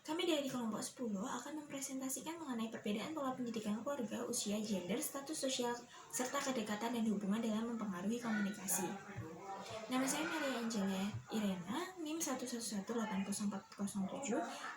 Kami dari kelompok 10 akan mempresentasikan mengenai perbedaan pola pendidikan keluarga, usia, gender, status sosial, serta kedekatan dan hubungan dalam mempengaruhi komunikasi. Nama saya Maria Angela Irena, NIM 1118047,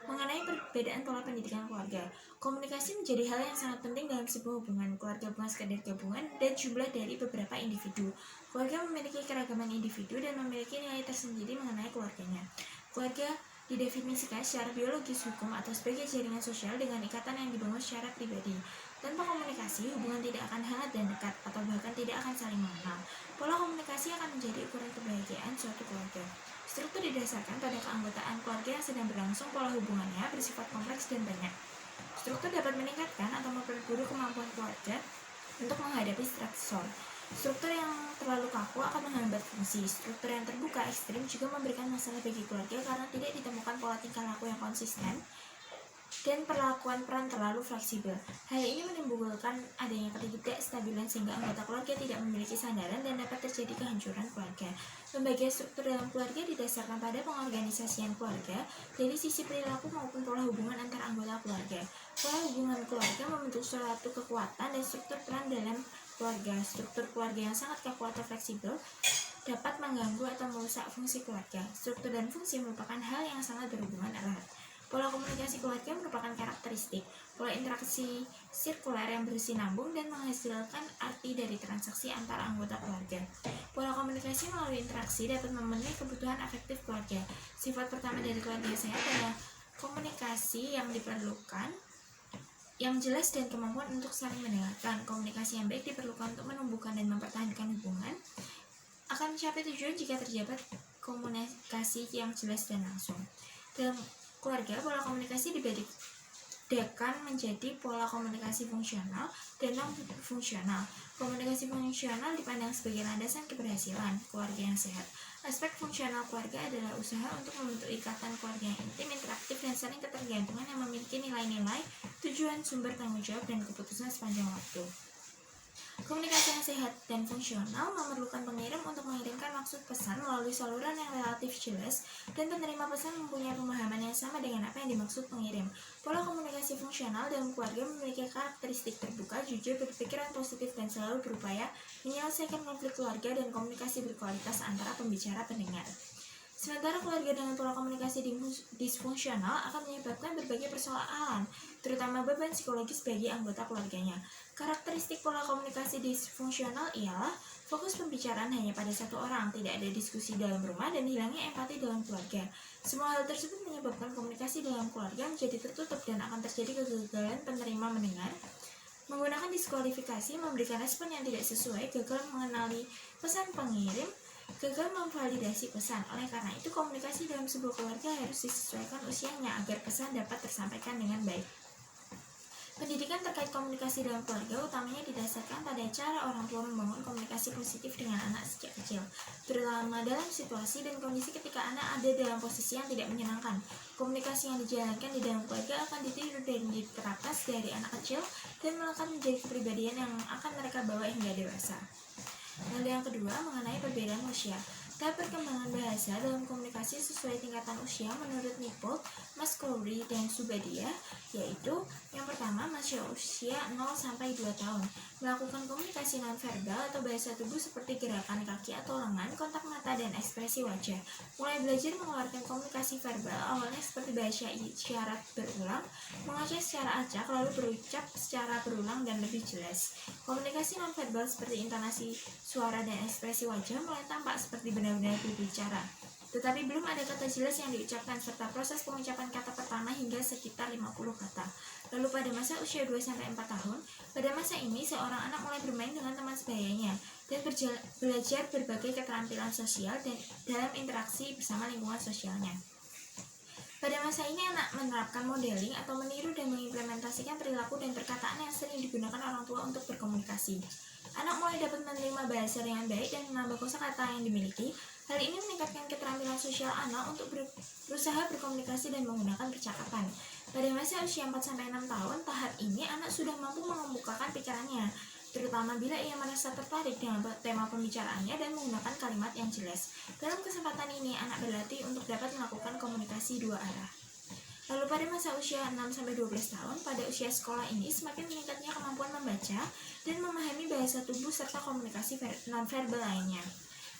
mengenai perbedaan pola pendidikan keluarga. Komunikasi menjadi hal yang sangat penting dalam sebuah hubungan. Keluarga bukan sekadar gabungan dan jumlah dari beberapa individu. Keluarga memiliki keragaman individu dan memiliki nilai tersendiri mengenai keluarganya. Keluarga didefinisikan secara biologis, hukum, atau sebagai jaringan sosial dengan ikatan yang dibangun secara pribadi. Tanpa komunikasi, hubungan tidak akan hangat dan dekat, atau bahkan tidak akan saling mengenal. Pola komunikasi akan menjadi ukuran kebahagiaan suatu keluarga. Struktur didasarkan pada keanggotaan keluarga yang sedang berlangsung. Pola hubungannya bersifat kompleks dan banyak. Struktur dapat meningkatkan atau memperburuk kemampuan keluarga untuk menghadapi stresor. Struktur yang terlalu kaku akan menghambat fungsi. Struktur yang terbuka ekstrim juga memberikan masalah bagi keluarga karena tidak ditemukan pola tingkah laku yang konsisten dan perlakuan peran terlalu fleksibel. Hal ini menimbulkan adanya ketidakstabilan sehingga anggota keluarga tidak memiliki sandaran dan dapat terjadi kehancuran keluarga. Pembagian struktur dalam keluarga didasarkan pada pengorganisasian keluarga dari sisi perilaku maupun pola hubungan antar anggota keluarga. Pola hubungan keluarga membentuk suatu kekuatan dan struktur peran dalam keluarga. Struktur keluarga yang sangat kaku atau fleksibel dapat mengganggu atau merusak fungsi keluarga. Struktur dan fungsi merupakan hal yang sangat berhubungan erat. Pola komunikasi keluarga merupakan karakteristik pola interaksi sirkuler yang bersinambung dan menghasilkan arti dari transaksi antar anggota keluarga. Pola komunikasi melalui interaksi dapat memenuhi kebutuhan afektif keluarga. Sifat pertama dari keluarga yang sehat adalah komunikasi yang diperlukan, yang jelas dan kemampuan untuk saling mendengarkan. Komunikasi yang baik diperlukan untuk menumbuhkan dan mempertahankan hubungan. Akan mencapai tujuan jika terdapat komunikasi yang jelas dan langsung. Dalam keluarga, pola komunikasi dibedakan menjadi pola komunikasi fungsional dan non-fungsional. Komunikasi fungsional dipandang sebagai landasan keberhasilan keluarga yang sehat. Aspek fungsional keluarga adalah usaha untuk membentuk ikatan keluarga yang intim, interaktif, dan saling ketergantungan yang memiliki nilai-nilai, tujuan, sumber tanggung jawab, dan keputusan sepanjang waktu. Komunikasi yang sehat dan fungsional memerlukan pengirim untuk mengirimkan maksud pesan melalui saluran yang relatif jelas dan penerima pesan mempunyai pemahaman yang sama dengan apa yang dimaksud pengirim. Pola komunikasi fungsional dalam keluarga memiliki karakteristik terbuka, jujur, berpikiran positif, dan selalu berupaya menyelesaikan konflik keluarga dan komunikasi berkualitas antara pembicara pendengar. Sementara keluarga dengan pola komunikasi disfungsional akan menyebabkan berbagai persoalan, terutama beban psikologis bagi anggota keluarganya. Karakteristik pola komunikasi disfungsional ialah fokus pembicaraan hanya pada satu orang, tidak ada diskusi dalam rumah, dan hilangnya empati dalam keluarga. Semua hal tersebut menyebabkan komunikasi dalam keluarga menjadi tertutup dan akan terjadi kegagalan penerima mendengar, menggunakan diskualifikasi, memberikan respon yang tidak sesuai, gagal mengenali pesan pengirim, gagal memvalidasi pesan. Oleh karena itu, komunikasi dalam sebuah keluarga harus disesuaikan usianya agar pesan dapat tersampaikan dengan baik. Pendidikan terkait komunikasi dalam keluarga utamanya didasarkan pada cara orang tua membangun komunikasi positif dengan anak sejak kecil, terutama dalam situasi dan kondisi ketika anak ada dalam posisi yang tidak menyenangkan. Komunikasi yang dijalankan di dalam keluarga akan ditiru dan diterapkan dari anak kecil dan melekat menjadi kepribadian yang akan mereka bawa hingga dewasa. Lalu yang kedua, mengenai perbedaan usia. Tahap perkembangan bahasa dalam komunikasi sesuai tingkatan usia menurut Nipple, Mascoury, dan Subadia, yaitu yang pertama, masih usia 0-2 tahun, melakukan komunikasi nonverbal atau bahasa tubuh seperti gerakan kaki atau lengan, kontak mata, dan ekspresi wajah. Mulai belajar mengeluarkan komunikasi verbal, awalnya seperti bahasa isyarat berulang, mengaca secara acak, lalu berucap secara berulang dan lebih jelas. Komunikasi nonverbal seperti intonasi suara dan ekspresi wajah mulai tampak seperti benar-benar berbicara, tetapi belum ada kata jelas yang diucapkan serta proses pengucapan kata pertama hingga sekitar 50 kata. Lalu pada masa usia 2-4 tahun, pada masa ini seorang anak mulai bermain dengan teman sebayanya dan belajar berbagai keterampilan sosial dan dalam interaksi bersama lingkungan sosialnya. Pada masa ini anak menerapkan modeling atau meniru dan mengimplementasikan perilaku dan perkataan yang sering digunakan orang tua untuk berkomunikasi. Anak mulai dapat menerima bahasa dengan baik dan menambah kosakata yang dimiliki. Hal ini meningkatkan keterampilan sosial anak untuk berusaha berkomunikasi dan menggunakan percakapan. Pada masa usia 4-6 tahun, tahap ini anak sudah mampu mengemukakan pikirannya, terutama bila ia merasa tertarik dengan tema pembicaraannya dan menggunakan kalimat yang jelas. Dalam kesempatan ini, anak berlatih untuk dapat melakukan komunikasi dua arah. Lalu Lalu pada masa usia 6-12 tahun, pada usia sekolah ini semakin meningkatnya kemampuan membaca dan memahami bahasa tubuh serta komunikasi nonverbal lainnya.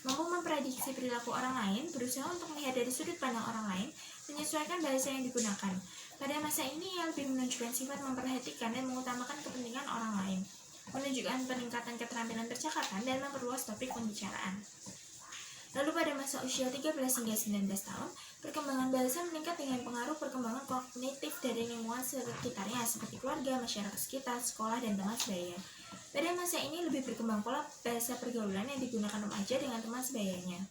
Mampu memprediksi perilaku orang lain, berusaha untuk melihat dari sudut pandang orang lain, menyesuaikan bahasa yang digunakan. Pada masa ini ia lebih menunjukkan sifat memperhatikan dan mengutamakan kepentingan orang lain, menunjukkan peningkatan keterampilan percakapan dan memperluas topik pembicaraan. Lalu pada masa usia 13 hingga 19 tahun, perkembangan bahasa meningkat dengan pengaruh perkembangan kognitif dari lingkungan sekitarnya seperti keluarga, masyarakat sekitar, sekolah, dan teman sebaya. Pada masa ini lebih berkembang pola bahasa pergaulan yang digunakan remaja dengan teman sebayanya,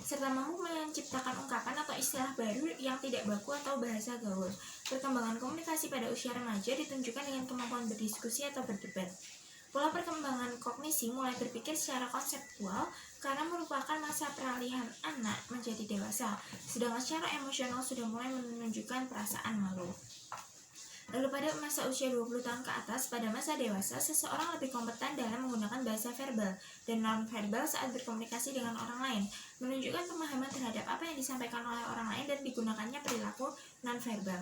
serta mampu menciptakan ungkapan atau istilah baru yang tidak baku atau bahasa gaul. Perkembangan komunikasi pada usia remaja ditunjukkan dengan kemampuan berdiskusi atau berdebat. Pola perkembangan kognisi mulai berpikir secara konseptual karena merupakan masa peralihan anak menjadi dewasa, sedangkan secara emosional sudah mulai menunjukkan perasaan malu. Lalu pada masa usia 20 tahun ke atas, pada masa dewasa, seseorang lebih kompeten dalam menggunakan bahasa verbal dan non-verbal saat berkomunikasi dengan orang lain, menunjukkan pemahaman terhadap apa yang disampaikan oleh orang lain dan digunakannya perilaku non-verbal.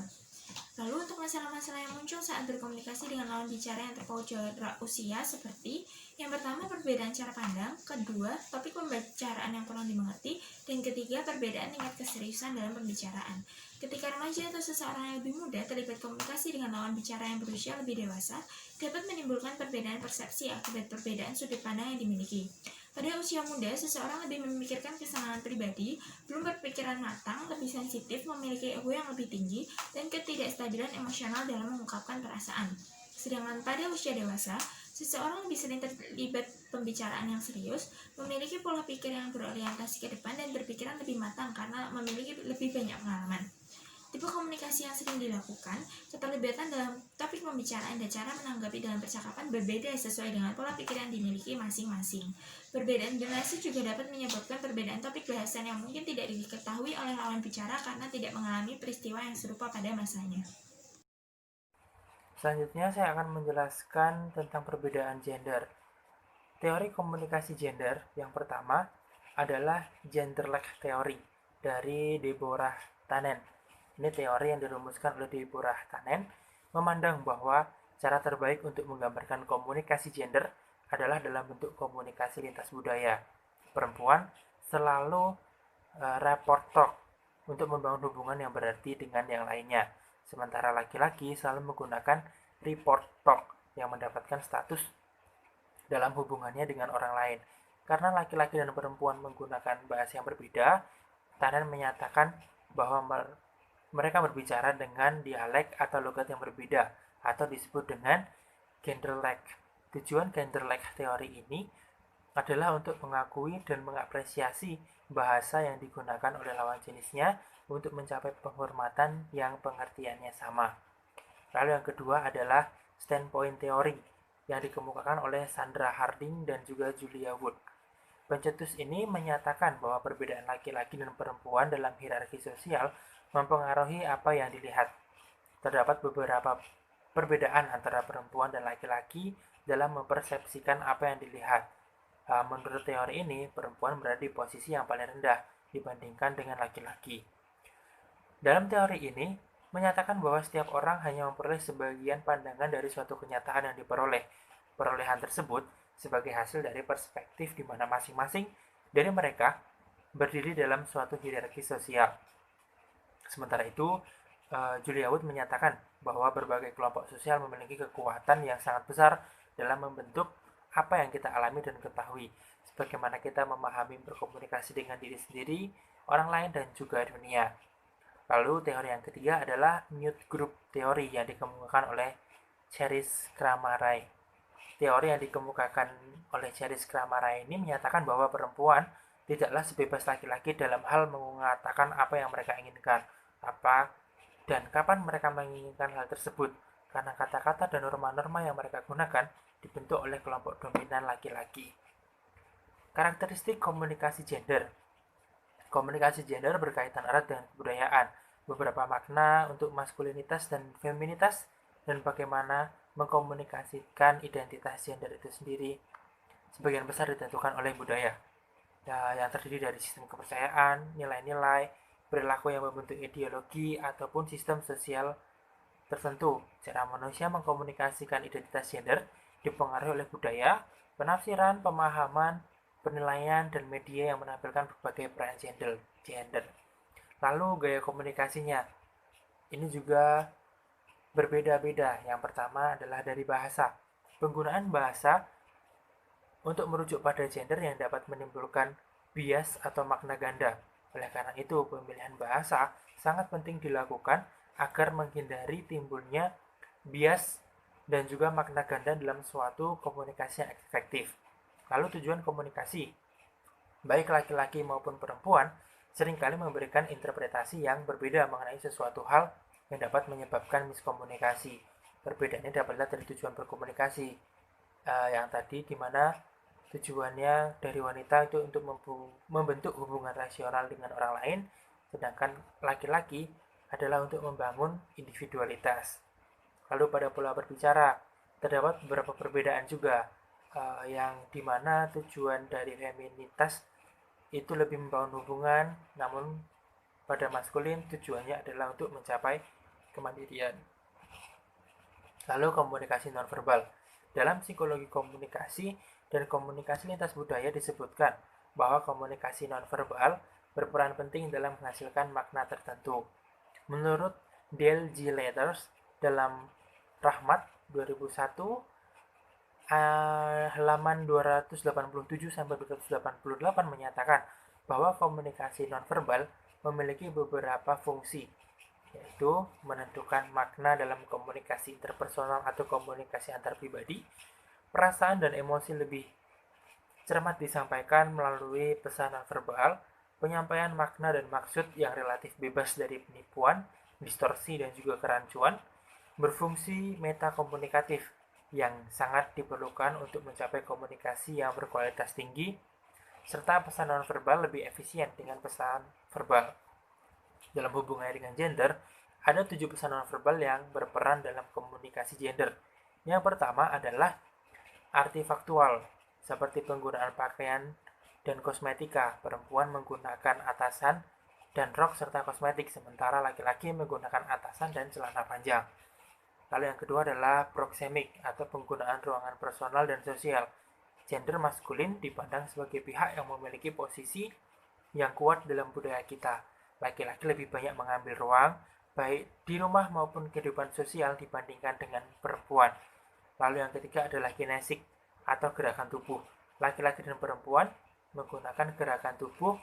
Lalu untuk masalah-masalah yang muncul saat berkomunikasi dengan lawan bicara yang terpaut jarak usia seperti yang pertama perbedaan cara pandang, kedua topik pembicaraan yang kurang dimengerti, dan ketiga perbedaan tingkat keseriusan dalam pembicaraan. Ketika remaja atau seseorang yang lebih muda terlibat komunikasi dengan lawan bicara yang berusia lebih dewasa, dapat menimbulkan perbedaan persepsi akibat perbedaan sudut pandang yang dimiliki. Pada usia muda, seseorang lebih memikirkan kesenangan pribadi, belum berpikiran matang, lebih sensitif, memiliki ego yang lebih tinggi, dan ketidakstabilan emosional dalam mengungkapkan perasaan. Sedangkan pada usia dewasa, seseorang lebih sering terlibat pembicaraan yang serius, memiliki pola pikir yang berorientasi ke depan, dan berpikiran lebih matang karena memiliki lebih banyak pengalaman. Tipe komunikasi yang sering dilakukan, keterlibatan dalam topik pembicaraan dan cara menanggapi dalam percakapan berbeda sesuai dengan pola pikir yang dimiliki masing-masing. Perbedaan generasi juga dapat menyebabkan perbedaan topik bahasan yang mungkin tidak diketahui oleh lawan bicara karena tidak mengalami peristiwa yang serupa pada masanya. Selanjutnya saya akan menjelaskan tentang perbedaan gender. Teori komunikasi gender yang pertama adalah genderless theory dari Deborah Tannen. Ini teori yang dirumuskan oleh Deborah Tannen, memandang bahwa cara terbaik untuk menggambarkan komunikasi gender adalah dalam bentuk komunikasi lintas budaya. Perempuan selalu rapport talk untuk membangun hubungan yang berarti dengan yang lainnya. Sementara laki-laki selalu menggunakan report talk yang mendapatkan status dalam hubungannya dengan orang lain. Karena laki-laki dan perempuan menggunakan bahasa yang berbeda, Tannen menyatakan bahwa mereka berbicara dengan dialek atau logat yang berbeda atau disebut dengan genderless. Tujuan genderless teori ini adalah untuk mengakui dan mengapresiasi bahasa yang digunakan oleh lawan jenisnya untuk mencapai penghormatan yang pengertiannya sama. Lalu yang kedua adalah standpoint theory yang dikemukakan oleh Sandra Harding dan juga Julia Wood. Pencetus ini menyatakan bahwa perbedaan laki-laki dan perempuan dalam hierarki sosial mempengaruhi apa yang dilihat. Terdapat beberapa perbedaan antara perempuan dan laki-laki dalam mempersepsikan apa yang dilihat. Menurut teori ini, perempuan berada di posisi yang paling rendah dibandingkan dengan laki-laki. Dalam teori ini, menyatakan bahwa setiap orang hanya memperoleh sebagian pandangan dari suatu kenyataan yang diperoleh. Perolehan tersebut sebagai hasil dari perspektif di mana masing-masing dari mereka berdiri dalam suatu hierarki sosial. Sementara itu, Julia Wood menyatakan bahwa berbagai kelompok sosial memiliki kekuatan yang sangat besar dalam membentuk apa yang kita alami dan ketahui, sebagaimana kita memahami berkomunikasi dengan diri sendiri, orang lain, dan juga dunia. Lalu teori yang ketiga adalah Mute Group Theory yang dikemukakan oleh Cherise Kramarai. Teori yang dikemukakan oleh Cherise Kramarai ini menyatakan bahwa perempuan tidaklah sebebas laki-laki dalam hal mengatakan apa yang mereka inginkan, apa dan kapan mereka menginginkan hal tersebut, karena kata-kata dan norma-norma yang mereka gunakan dibentuk oleh kelompok dominan laki-laki. Karakteristik komunikasi gender. Komunikasi gender berkaitan erat dengan kebudayaan, beberapa makna untuk maskulinitas dan feminitas, dan bagaimana mengkomunikasikan identitas gender itu sendiri. Sebagian besar ditentukan oleh budaya, yang terdiri dari sistem kepercayaan, nilai-nilai, perilaku yang membentuk ideologi, ataupun sistem sosial tertentu. Cara manusia mengkomunikasikan identitas gender dipengaruhi oleh budaya, penafsiran, pemahaman, penilaian, dan media yang menampilkan berbagai peran gender. Lalu gaya komunikasinya. Ini juga berbeda-beda. Yang pertama adalah dari bahasa. Penggunaan bahasa untuk merujuk pada gender yang dapat menimbulkan bias atau makna ganda. Oleh karena itu, pemilihan bahasa sangat penting dilakukan agar menghindari timbulnya bias dan juga makna ganda dalam suatu komunikasi yang efektif. Lalu tujuan komunikasi, baik laki-laki maupun perempuan, seringkali memberikan interpretasi yang berbeda mengenai sesuatu hal yang dapat menyebabkan miskomunikasi. Perbedaannya dapat dilihat dari tujuan berkomunikasi yang tadi, dimana tujuannya dari wanita itu untuk membentuk hubungan rasional dengan orang lain, sedangkan laki-laki adalah untuk membangun individualitas. Lalu pada pola berbicara, terdapat beberapa perbedaan juga, yang dimana tujuan dari feminitas itu lebih membangun hubungan, namun pada maskulin tujuannya adalah untuk mencapai kemandirian. Lalu komunikasi nonverbal. Dalam psikologi komunikasi dan komunikasi lintas budaya disebutkan bahwa komunikasi nonverbal berperan penting dalam menghasilkan makna tertentu. Menurut Dale G. Letters dalam Rahmat 2001 halaman 287 sampai 288 menyatakan bahwa komunikasi nonverbal memiliki beberapa fungsi, yaitu menentukan makna dalam komunikasi interpersonal atau komunikasi antar pribadi. Perasaan dan emosi lebih cermat disampaikan melalui pesan nonverbal, penyampaian makna dan maksud yang relatif bebas dari penipuan, distorsi, dan juga kerancuan, berfungsi metakomunikatif yang sangat diperlukan untuk mencapai komunikasi yang berkualitas tinggi, serta pesan nonverbal lebih efisien dengan pesan verbal. Dalam hubungannya dengan gender, ada 7 pesan nonverbal yang berperan dalam komunikasi gender. Yang pertama adalah artifaktual, seperti penggunaan pakaian dan kosmetika. Perempuan menggunakan atasan dan rok serta kosmetik, sementara laki-laki menggunakan atasan dan celana panjang. Lalu yang kedua adalah proxemic, atau penggunaan ruangan personal dan sosial. Gender maskulin dipandang sebagai pihak yang memiliki posisi yang kuat dalam budaya kita. Laki-laki lebih banyak mengambil ruang, baik di rumah maupun kehidupan sosial dibandingkan dengan perempuan. Lalu yang ketiga adalah kinesik, atau gerakan tubuh. Laki-laki dan perempuan menggunakan gerakan tubuh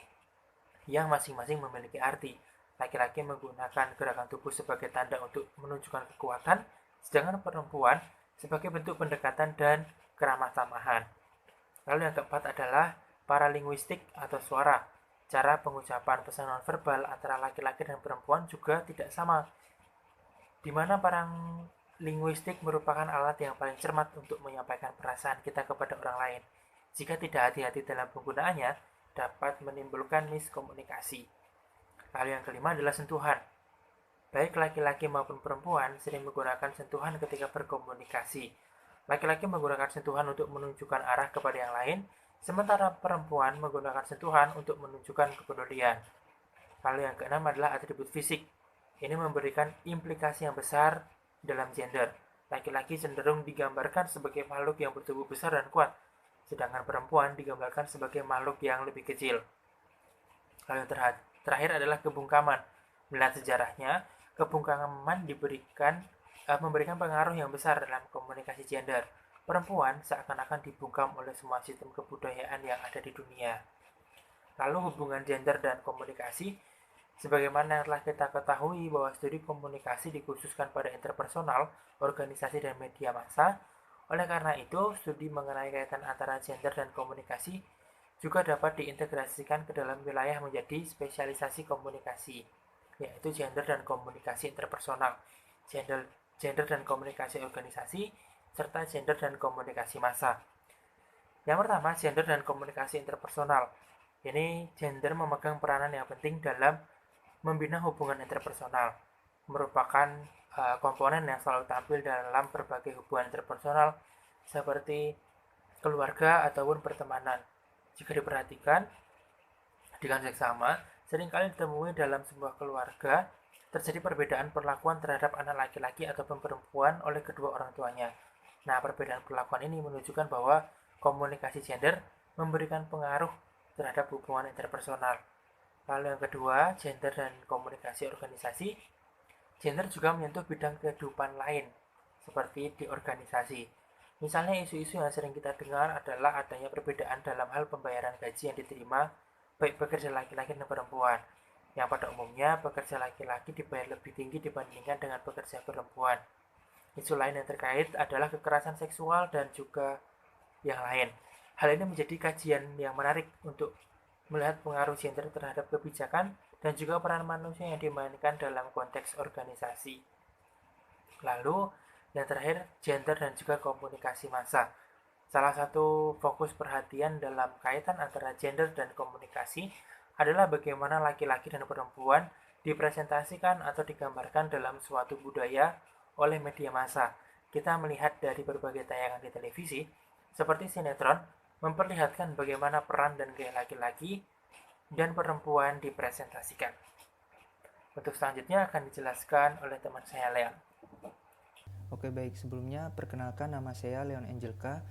yang masing-masing memiliki arti. Laki-laki menggunakan gerakan tubuh sebagai tanda untuk menunjukkan kekuatan, sedangkan perempuan sebagai bentuk pendekatan dan keramah tamahan. Lalu yang keempat adalah paralinguistik atau suara. Cara pengucapan pesan nonverbal antara laki-laki dan perempuan juga tidak sama, di mana paralinguistik merupakan alat yang paling cermat untuk menyampaikan perasaan kita kepada orang lain. Jika tidak hati-hati dalam penggunaannya, dapat menimbulkan miskomunikasi. Lalu yang kelima adalah sentuhan. Baik laki-laki maupun perempuan sering menggunakan sentuhan ketika berkomunikasi. Laki-laki menggunakan sentuhan untuk menunjukkan arah kepada yang lain, sementara perempuan menggunakan sentuhan untuk menunjukkan kepedulian. Lalu yang keenam adalah atribut fisik. Ini memberikan implikasi yang besar dalam gender. Laki-laki cenderung digambarkan sebagai makhluk yang bertubuh besar dan kuat, sedangkan perempuan digambarkan sebagai makhluk yang lebih kecil. Lalu yang terakhir adalah kebungkaman. Melihat sejarahnya, kebungkaman memberikan pengaruh yang besar dalam komunikasi gender. Perempuan seakan-akan dibungkam oleh semua sistem kebudayaan yang ada di dunia. Lalu hubungan gender dan komunikasi, sebagaimana yang telah kita ketahui bahwa studi komunikasi dikhususkan pada interpersonal, organisasi, dan media massa. Oleh karena itu, studi mengenai kaitan antara gender dan komunikasi juga dapat diintegrasikan ke dalam wilayah menjadi spesialisasi komunikasi, yaitu gender dan komunikasi interpersonal, gender dan komunikasi organisasi, serta gender dan komunikasi massa. Yang pertama, gender dan komunikasi interpersonal. Ini gender memegang peranan yang penting dalam membina hubungan interpersonal, merupakan komponen yang selalu tampil dalam berbagai hubungan interpersonal seperti keluarga ataupun pertemanan. Jika diperhatikan dengan seksama, Seringkali ditemui dalam sebuah keluarga, terjadi perbedaan perlakuan terhadap anak laki-laki ataupun perempuan oleh kedua orang tuanya. Nah, perbedaan perlakuan ini menunjukkan bahwa komunikasi gender memberikan pengaruh terhadap hubungan interpersonal. Lalu yang kedua, gender dan komunikasi organisasi. Gender juga menyentuh bidang kehidupan lain, seperti di organisasi. Misalnya isu-isu yang sering kita dengar adalah adanya perbedaan dalam hal pembayaran gaji yang diterima baik pekerja laki-laki dan perempuan. Yang pada umumnya pekerja laki-laki dibayar lebih tinggi dibandingkan dengan pekerja perempuan. Isu lain yang terkait adalah kekerasan seksual dan juga yang lain. Hal ini menjadi kajian yang menarik untuk melihat pengaruh gender terhadap kebijakan dan juga peran manusia yang dimainkan dalam konteks organisasi. Lalu, yang terakhir, gender dan juga komunikasi massa. Salah satu fokus perhatian dalam kaitan antara gender dan komunikasi adalah bagaimana laki-laki dan perempuan dipresentasikan atau digambarkan dalam suatu budaya oleh media massa. Kita melihat dari berbagai tayangan di televisi, seperti sinetron, memperlihatkan bagaimana peran dan gaya laki-laki dan perempuan dipresentasikan. Untuk selanjutnya akan dijelaskan oleh teman saya, Leon. Oke baik, sebelumnya perkenalkan nama saya Leon Angelka,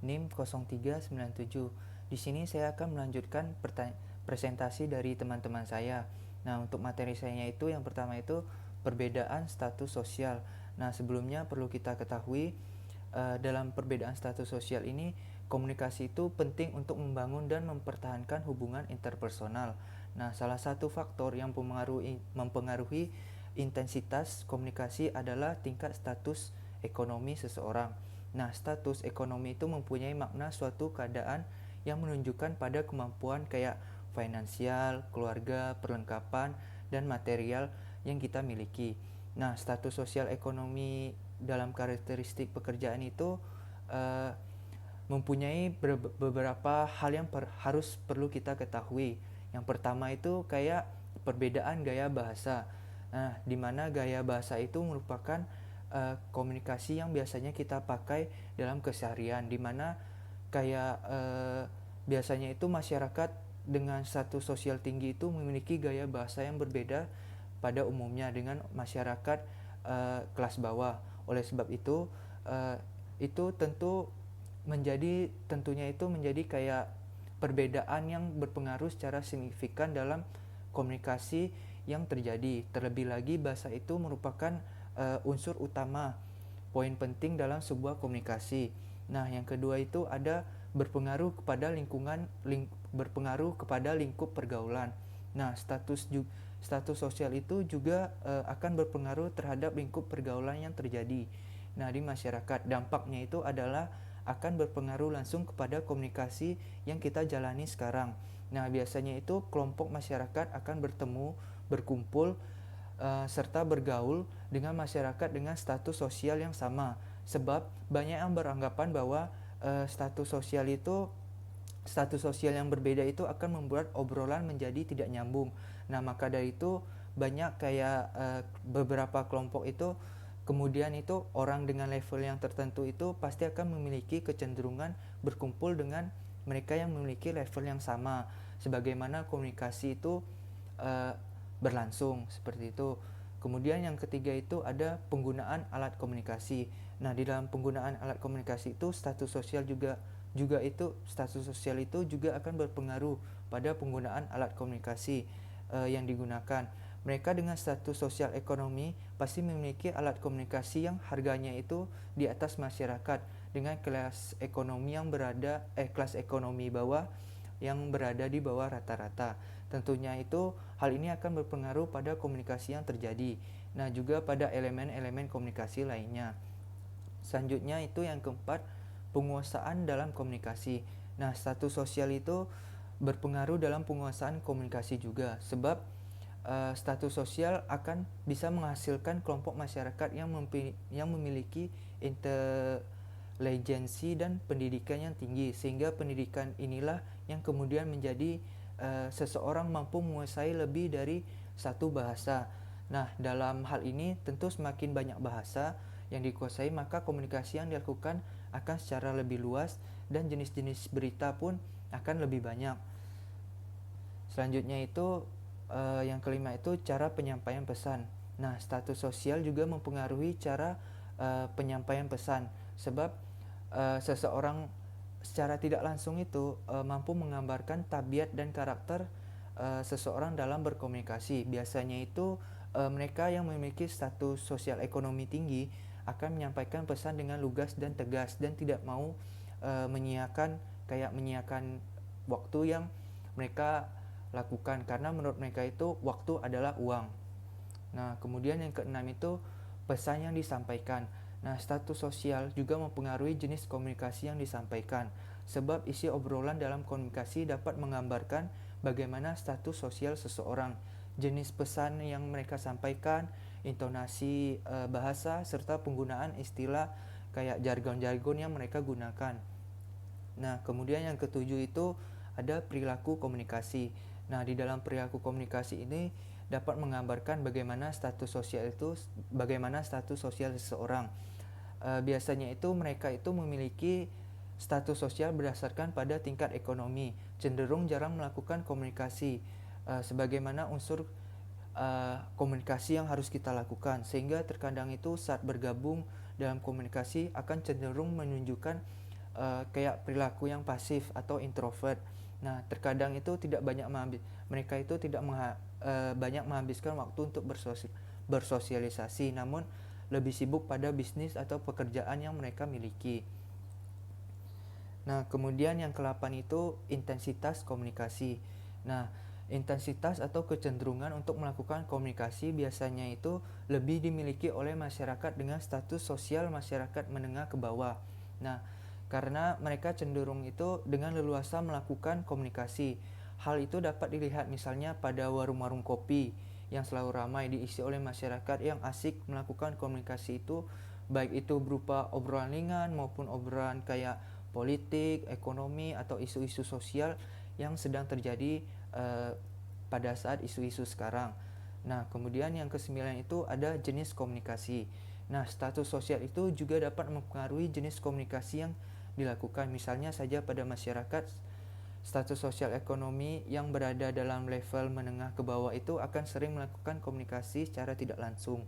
NIM 0397. Di sini saya akan melanjutkan presentasi dari teman-teman saya. Nah, untuk materi saya itu yang pertama itu perbedaan status sosial. Nah, sebelumnya perlu kita ketahui dalam perbedaan status sosial ini komunikasi itu penting untuk membangun dan mempertahankan hubungan interpersonal. Nah, salah satu faktor yang mempengaruhi intensitas komunikasi adalah tingkat status ekonomi seseorang. Nah, status ekonomi itu mempunyai makna suatu keadaan yang menunjukkan pada kemampuan kayak finansial, keluarga, perlengkapan, dan material yang kita miliki. Nah, status sosial ekonomi dalam karakteristik pekerjaan itu mempunyai beberapa hal yang harus perlu kita ketahui. Yang pertama itu kayak perbedaan gaya bahasa. Nah, di mana gaya bahasa itu merupakan komunikasi yang biasanya kita pakai dalam keseharian, di mana kayak biasanya itu masyarakat dengan status sosial tinggi itu memiliki gaya bahasa yang berbeda pada umumnya dengan masyarakat kelas bawah. Oleh sebab itu tentunya itu menjadi kayak perbedaan yang berpengaruh secara signifikan dalam komunikasi yang terjadi. Terlebih lagi bahasa itu merupakan unsur utama, poin penting dalam sebuah komunikasi. Nah, yang kedua itu ada berpengaruh kepada lingkup pergaulan. Nah, status sosial itu juga akan berpengaruh terhadap lingkup pergaulan yang terjadi. Nah, di masyarakat dampaknya itu adalah akan berpengaruh langsung kepada komunikasi yang kita jalani sekarang. Nah, biasanya itu kelompok masyarakat akan berkumpul, serta bergaul dengan masyarakat dengan status sosial yang sama. Sebab banyak yang beranggapan bahwa status sosial yang berbeda itu akan membuat obrolan menjadi tidak nyambung. Nah, maka dari itu banyak kayak beberapa kelompok itu kemudian itu orang dengan level yang tertentu itu pasti akan memiliki kecenderungan berkumpul dengan mereka yang memiliki level yang sama, sebagaimana komunikasi itu berlangsung seperti itu. Kemudian yang ketiga itu ada penggunaan alat komunikasi. Nah, di dalam penggunaan alat komunikasi itu status sosial itu juga akan berpengaruh pada penggunaan alat komunikasi yang digunakan. Mereka dengan status sosial ekonomi pasti memiliki alat komunikasi yang harganya itu di atas masyarakat dengan kelas ekonomi bawah yang berada di bawah rata-rata. Tentunya itu hal ini akan berpengaruh pada komunikasi yang terjadi. Nah, juga pada elemen-elemen komunikasi lainnya. Selanjutnya itu yang keempat, penguasaan dalam komunikasi. Nah, status sosial itu berpengaruh dalam penguasaan komunikasi juga, sebab status sosial akan bisa menghasilkan kelompok masyarakat yang memiliki intelijensi dan pendidikan yang tinggi, sehingga pendidikan inilah yang kemudian menjadi seseorang mampu menguasai lebih dari satu bahasa. Nah, dalam hal ini tentu semakin banyak bahasa yang dikuasai, maka komunikasi yang dilakukan akan secara lebih luas dan jenis-jenis berita pun akan lebih banyak. Selanjutnya itu Yang kelima itu cara penyampaian pesan. Nah, status sosial juga mempengaruhi cara penyampaian pesan, sebab seseorang secara tidak langsung itu mampu menggambarkan tabiat dan karakter seseorang dalam berkomunikasi. Biasanya itu mereka yang memiliki status sosial ekonomi tinggi akan menyampaikan pesan dengan lugas dan tegas dan tidak mau menyiakan waktu yang mereka lakukan, karena menurut mereka itu waktu adalah uang. Nah, kemudian yang keenam itu pesan yang disampaikan. Nah, status sosial juga mempengaruhi jenis komunikasi yang disampaikan, sebab isi obrolan dalam komunikasi dapat menggambarkan bagaimana status sosial seseorang, jenis pesan yang mereka sampaikan, intonasi bahasa, serta penggunaan istilah kayak jargon-jargon yang mereka gunakan. Nah, kemudian yang ketujuh itu ada perilaku komunikasi. Nah, di dalam perilaku komunikasi ini dapat menggambarkan bagaimana status sosial seseorang. Biasanya itu mereka itu memiliki status sosial berdasarkan pada tingkat ekonomi, cenderung jarang melakukan komunikasi sebagaimana unsur komunikasi yang harus kita lakukan, sehingga terkadang itu saat bergabung dalam komunikasi akan cenderung menunjukkan kayak perilaku yang pasif atau introvert. Nah, terkadang itu mereka itu tidak banyak menghabiskan waktu untuk bersosialisasi, namun lebih sibuk pada bisnis atau pekerjaan yang mereka miliki. Nah, kemudian yang ke-8 itu intensitas komunikasi. Nah, intensitas atau kecenderungan untuk melakukan komunikasi biasanya itu lebih dimiliki oleh masyarakat dengan status sosial masyarakat menengah ke bawah. Nah, karena mereka cenderung itu dengan leluasa melakukan komunikasi. Hal itu dapat dilihat misalnya pada warung-warung kopi yang selalu ramai diisi oleh masyarakat yang asik melakukan komunikasi itu, baik itu berupa obrolan ringan maupun obrolan kayak politik, ekonomi, atau isu-isu sosial yang sedang terjadi pada saat isu-isu sekarang. Nah, kemudian yang ke-9 itu ada jenis komunikasi. Nah, status sosial itu juga dapat mempengaruhi jenis komunikasi yang dilakukan. Misalnya saja pada masyarakat, status sosial ekonomi yang berada dalam level menengah ke bawah itu akan sering melakukan komunikasi secara tidak langsung.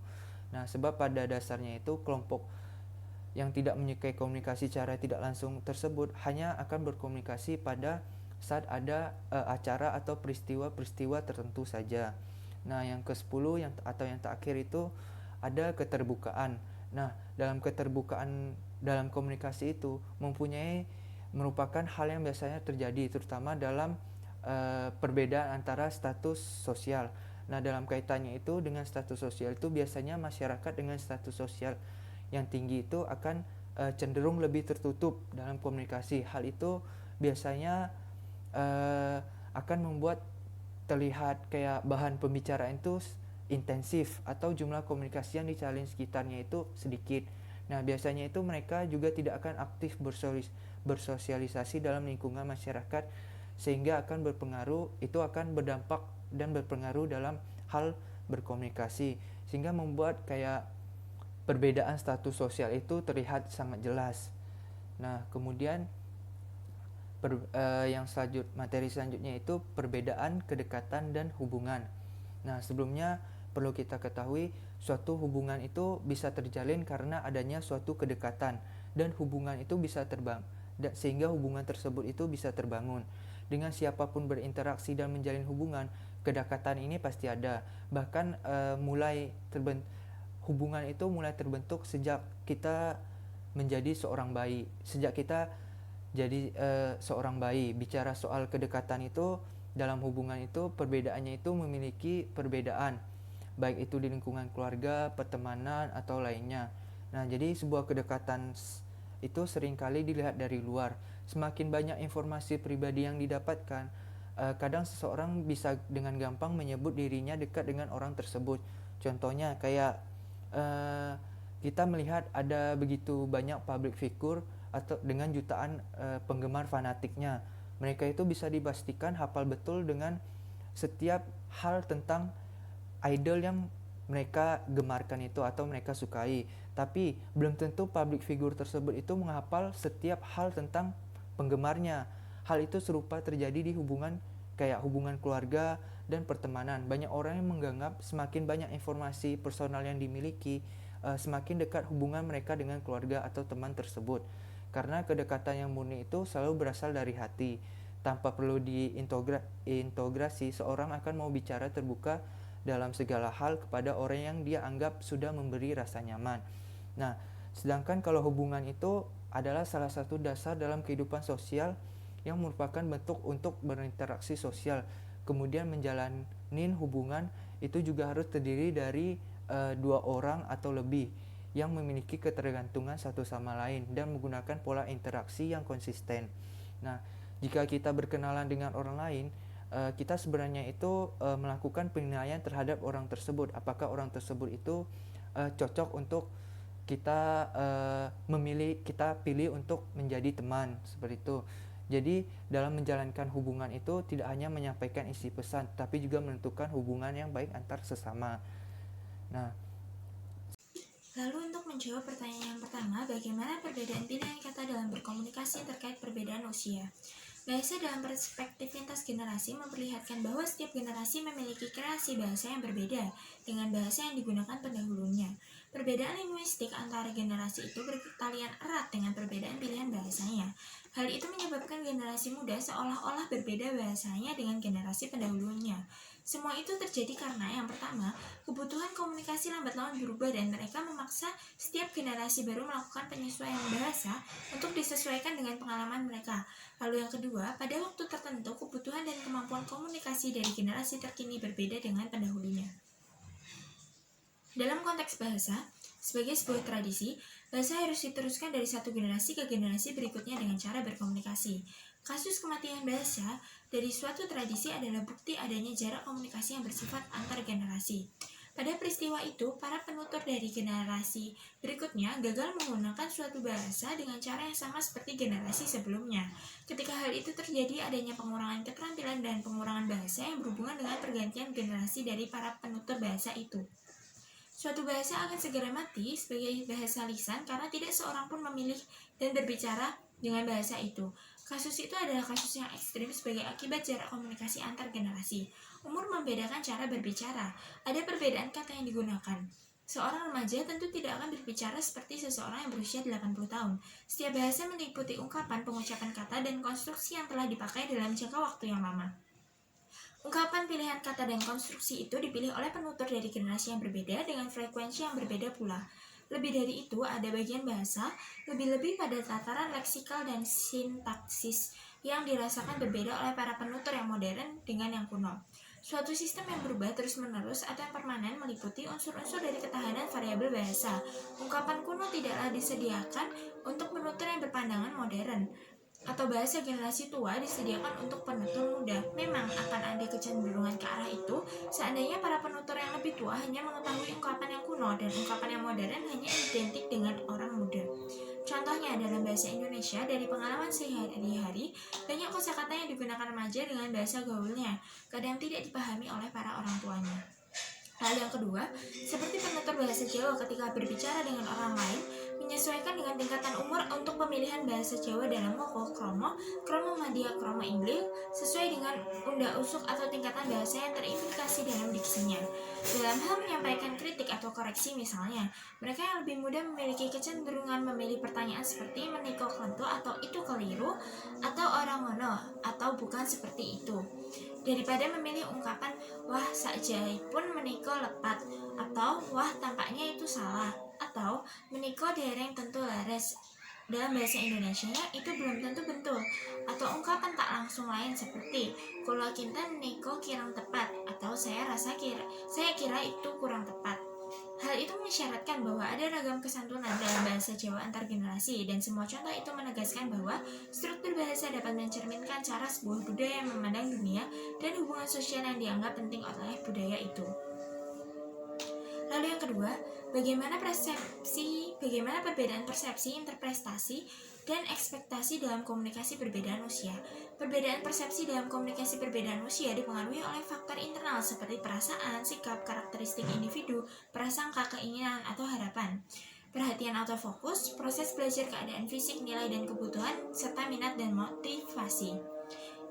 Nah, sebab pada dasarnya itu kelompok yang tidak menyukai komunikasi secara tidak langsung tersebut hanya akan berkomunikasi pada saat ada acara atau peristiwa-peristiwa tertentu saja. Nah, yang ke-10 yang terakhir itu ada keterbukaan. Nah, dalam keterbukaan dalam komunikasi itu merupakan hal yang biasanya terjadi terutama dalam perbedaan antara status sosial. Nah, dalam kaitannya itu dengan status sosial itu biasanya masyarakat dengan status sosial yang tinggi itu akan cenderung lebih tertutup dalam komunikasi. Hal itu biasanya akan membuat terlihat kayak bahan pembicaraan itu intensif atau jumlah komunikasi yang dijalin sekitarnya itu sedikit. Nah, biasanya itu mereka juga tidak akan aktif bersosialisasi dalam lingkungan masyarakat, sehingga akan berdampak dan berpengaruh dalam hal berkomunikasi, sehingga membuat kayak perbedaan status sosial itu terlihat sangat jelas. Nah, kemudian materi selanjutnya itu perbedaan kedekatan dan hubungan. Nah, sebelumnya perlu kita ketahui suatu hubungan itu bisa terjalin karena adanya suatu kedekatan, dan hubungan itu sehingga hubungan tersebut itu bisa terbangun. Dengan siapapun berinteraksi dan menjalin hubungan, kedekatan ini pasti ada. Bahkan hubungan itu mulai terbentuk sejak kita menjadi seorang bayi. Sejak kita jadi seorang bayi, bicara soal kedekatan itu dalam hubungan itu perbedaannya itu memiliki perbedaan, baik itu di lingkungan keluarga, pertemanan, atau lainnya. Nah, jadi sebuah kedekatan itu seringkali dilihat dari luar. Semakin banyak informasi pribadi yang didapatkan, kadang seseorang bisa dengan gampang menyebut dirinya dekat dengan orang tersebut. Contohnya kayak kita melihat ada begitu banyak public figure atau dengan jutaan penggemar fanatiknya. Mereka itu bisa dipastikan hafal betul dengan setiap hal tentang idol yang mereka gemarkan itu atau mereka sukai. Tapi belum tentu public figure tersebut itu menghafal setiap hal tentang penggemarnya. Hal itu serupa terjadi di hubungan kayak hubungan keluarga dan pertemanan. Banyak orang yang menganggap semakin banyak informasi personal yang dimiliki, semakin dekat hubungan mereka dengan keluarga atau teman tersebut. Karena kedekatan yang murni itu selalu berasal dari hati. Tanpa perlu diintegrasi, seorang akan mau bicara terbuka dalam segala hal kepada orang yang dia anggap sudah memberi rasa nyaman. Nah, sedangkan kalau hubungan itu adalah salah satu dasar dalam kehidupan sosial yang merupakan bentuk untuk berinteraksi sosial. Kemudian menjalanin hubungan itu juga harus terdiri dari dua orang atau lebih yang memiliki ketergantungan satu sama lain dan menggunakan pola interaksi yang konsisten. Nah, jika kita berkenalan dengan orang lain, kita sebenarnya itu melakukan penilaian terhadap orang tersebut. Apakah orang tersebut itu cocok untuk kita pilih untuk menjadi teman, seperti itu. Jadi dalam menjalankan hubungan itu tidak hanya menyampaikan isi pesan, tapi juga menentukan hubungan yang baik antar sesama. Nah, Lalu untuk menjawab pertanyaan yang pertama, bagaimana perbedaan pilihan kata dalam berkomunikasi terkait perbedaan usia? Bahasa dalam perspektif lintas generasi memperlihatkan bahwa setiap generasi memiliki kreasi bahasa yang berbeda dengan bahasa yang digunakan pendahulunya. Perbedaan linguistik antara generasi itu bertalian erat dengan perbedaan pilihan bahasanya. Hal itu menyebabkan generasi muda seolah-olah berbeda bahasanya dengan generasi pendahulunya. Semua itu terjadi karena yang pertama, kebutuhan komunikasi lambat laun berubah dan mereka memaksa setiap generasi baru melakukan penyesuaian bahasa untuk disesuaikan dengan pengalaman mereka. Lalu yang kedua, pada waktu tertentu kebutuhan dan kemampuan komunikasi dari generasi terkini berbeda dengan pendahulunya. Dalam konteks bahasa, sebagai sebuah tradisi, bahasa harus diteruskan dari satu generasi ke generasi berikutnya dengan cara berkomunikasi. Kasus kematian bahasa dari suatu tradisi adalah bukti adanya jarak komunikasi yang bersifat antar generasi. Pada peristiwa itu, para penutur dari generasi berikutnya gagal menggunakan suatu bahasa dengan cara yang sama seperti generasi sebelumnya. Ketika hal itu terjadi, adanya pengurangan keterampilan dan pengurangan bahasa yang berhubungan dengan pergantian generasi dari para penutur bahasa itu. Suatu bahasa akan segera mati sebagai bahasa lisan karena tidak seorang pun memilih dan berbicara dengan bahasa itu. Kasus itu adalah kasus yang ekstrim sebagai akibat jarak komunikasi antar generasi. Umur membedakan cara berbicara. Ada perbedaan kata yang digunakan. Seorang remaja tentu tidak akan berbicara seperti seseorang yang berusia 80 tahun. Setiap bahasa meliputi ungkapan, pengucapan kata, dan konstruksi yang telah dipakai dalam jangka waktu yang lama. Ungkapan, pilihan kata, dan konstruksi itu dipilih oleh penutur dari generasi yang berbeda dengan frekuensi yang berbeda pula. Lebih dari itu, ada bagian bahasa, lebih-lebih pada tataran leksikal dan sintaksis yang dirasakan berbeda oleh para penutur yang modern dengan yang kuno. Suatu sistem yang berubah terus-menerus atau yang permanen meliputi unsur-unsur dari ketahanan variabel bahasa. Ungkapan kuno tidaklah disediakan untuk penutur yang berpandangan modern, atau bahasa generasi tua disediakan untuk penutur muda. Memang akan ada kecenderungan ke arah itu seandainya para penutur yang lebih tua hanya mengetahui ungkapan yang kuno dan ungkapan yang modern hanya identik dengan orang muda. Contohnya dalam bahasa Indonesia, dari pengalaman sehari-hari, banyak kosakata yang digunakan remaja dengan bahasa gaulnya, kadang tidak dipahami oleh para orang tuanya. Hal yang kedua, seperti penutur bahasa Jawa ketika berbicara dengan orang lain, menyesuaikan dengan tingkatan umur untuk pemilihan bahasa Jawa dalam woko, kromo madya, kromo inggil, sesuai dengan unda usuk atau tingkatan bahasa yang terimplikasi dalam diksinya. Dalam hal menyampaikan kritik atau koreksi misalnya, mereka yang lebih muda memiliki kecenderungan memilih pertanyaan seperti meniko klento atau itu keliru, atau orang ngono, atau bukan seperti itu, daripada memilih ungkapan wah sakjaipun meniko lepat, atau wah tampaknya itu salah, atau meniko dereng tentu laras. Dalam bahasa Indonesianya itu belum tentu betul, atau ungkapan tak langsung lain seperti kula kinten meniko kirang tepat, atau saya kira itu kurang tepat. Hal itu mensyaratkan bahwa ada ragam kesantunan dalam bahasa Jawa antar generasi, dan semua contoh itu menegaskan bahwa struktur bahasa dapat mencerminkan cara sebuah budaya yang memandang dunia dan hubungan sosial yang dianggap penting oleh budaya itu. Lalu yang kedua, bagaimana perbedaan persepsi, interpretasi, dan ekspektasi dalam komunikasi perbedaan usia. Perbedaan persepsi dalam komunikasi perbedaan usia dipengaruhi oleh faktor internal seperti perasaan, sikap, karakteristik individu, prasangka, keinginan, atau harapan, perhatian atau fokus, proses belajar, keadaan fisik, nilai dan kebutuhan, serta minat dan motivasi.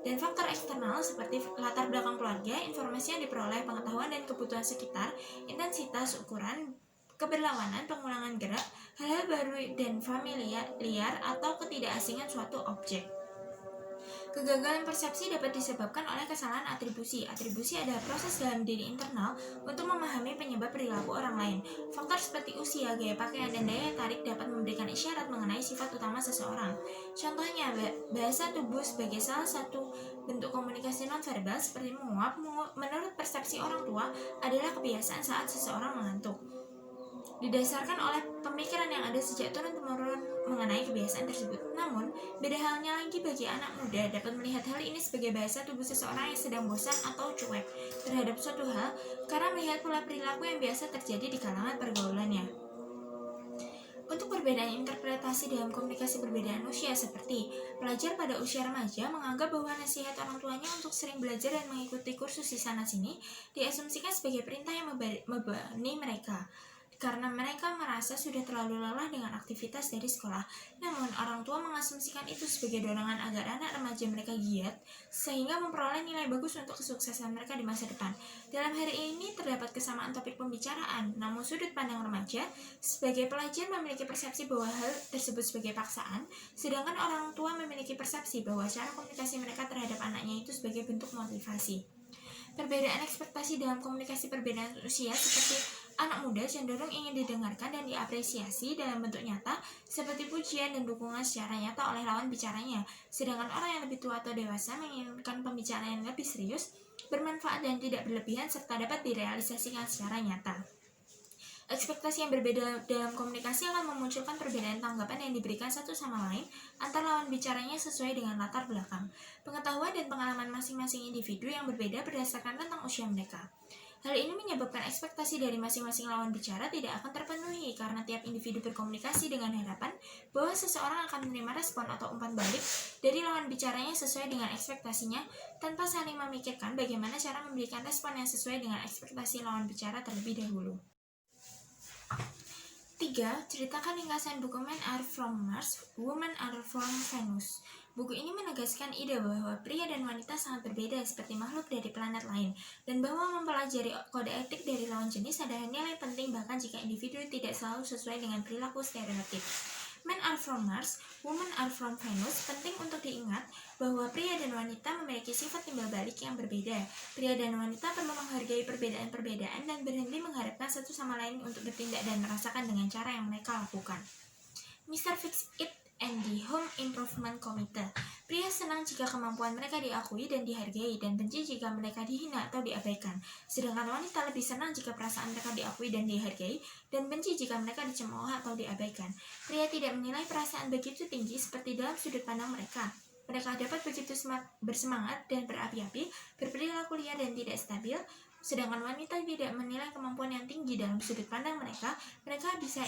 dan faktor eksternal seperti latar belakang keluarga, informasi yang diperoleh, pengetahuan dan kebutuhan sekitar, intensitas, ukuran, keberlawanan, pengulangan gerak, hal-hal baru dan familiar atau ketidakasingan suatu objek. Kegagalan persepsi dapat disebabkan oleh kesalahan atribusi. Atribusi adalah proses dalam diri internal untuk memahami penyebab perilaku orang lain. Faktor seperti usia, gaya pakaian, dan daya tarik dapat memberikan isyarat mengenai sifat utama seseorang. Contohnya, bahasa tubuh sebagai salah satu bentuk komunikasi nonverbal seperti menguap, menurut persepsi orang tua, adalah kebiasaan saat seseorang mengantuk. Didasarkan oleh pemikiran yang ada sejak turun-temurun mengenai kebiasaan tersebut. Namun, beda halnya lagi bagi anak muda dapat melihat hal ini sebagai bahasa tubuh seseorang yang sedang bosan atau cuek terhadap suatu hal karena melihat pola perilaku yang biasa terjadi di kalangan pergaulannya. Untuk perbedaan interpretasi dalam komunikasi perbedaan usia seperti pelajar pada usia remaja menganggap bahwa nasihat orang tuanya untuk sering belajar dan mengikuti kursus di sana-sini diasumsikan sebagai perintah yang membebani mereka karena mereka merasa sudah terlalu lelah dengan aktivitas dari sekolah. Namun, orang tua mengasumsikan itu sebagai dorongan agar anak remaja mereka giat, sehingga memperoleh nilai bagus untuk kesuksesan mereka di masa depan. Dalam hari ini terdapat kesamaan topik pembicaraan, namun sudut pandang remaja sebagai pelajar memiliki persepsi bahwa hal tersebut sebagai paksaan, sedangkan orang tua memiliki persepsi bahwa cara komunikasi mereka terhadap anaknya itu sebagai bentuk motivasi. Perbedaan ekspektasi dalam komunikasi perbedaan usia seperti anak muda cenderung ingin didengarkan dan diapresiasi dalam bentuk nyata seperti pujian dan dukungan secara nyata oleh lawan bicaranya, sedangkan orang yang lebih tua atau dewasa menginginkan pembicaraan yang lebih serius, bermanfaat dan tidak berlebihan serta dapat direalisasikan secara nyata. Ekspektasi yang berbeda dalam komunikasi akan memunculkan perbedaan tanggapan yang diberikan satu sama lain antar lawan bicaranya sesuai dengan latar belakang, pengetahuan dan pengalaman masing-masing individu yang berbeda berdasarkan tentang usia mereka. Hal ini menyebabkan ekspektasi dari masing-masing lawan bicara tidak akan terpenuhi karena tiap individu berkomunikasi dengan harapan bahwa seseorang akan menerima respon atau umpan balik dari lawan bicaranya sesuai dengan ekspektasinya tanpa saling memikirkan bagaimana cara memberikan respon yang sesuai dengan ekspektasi lawan bicara terlebih dahulu. 3. Ceritakan ringkasan buku Men Are From Mars, Women Are From Venus. Buku ini menegaskan ide bahwa pria dan wanita sangat berbeda seperti makhluk dari planet lain, dan bahwa mempelajari kode etik dari lawan jenis adalah nilai penting bahkan jika individu tidak selalu sesuai dengan perilaku stereotip. Men Are From Mars, Women Are From Venus penting untuk diingat bahwa pria dan wanita memiliki sifat timbal balik yang berbeda. Pria dan wanita perlu menghargai perbedaan-perbedaan dan berhenti mengharapkan satu sama lain untuk bertindak dan merasakan dengan cara yang mereka lakukan. Mr. Fix-It and the Home Improvement Committee. Pria senang jika kemampuan mereka diakui dan dihargai dan benci jika mereka dihina atau diabaikan. Sedangkan wanita lebih senang jika perasaan mereka diakui dan dihargai dan benci jika mereka dicemooh atau diabaikan. Pria tidak menilai perasaan begitu tinggi seperti dalam sudut pandang mereka. Mereka dapat begitu bersemangat dan berapi-api, berperilaku liar dan tidak stabil. Sedangkan wanita tidak menilai kemampuan yang tinggi dalam sudut pandang mereka. Mereka bisa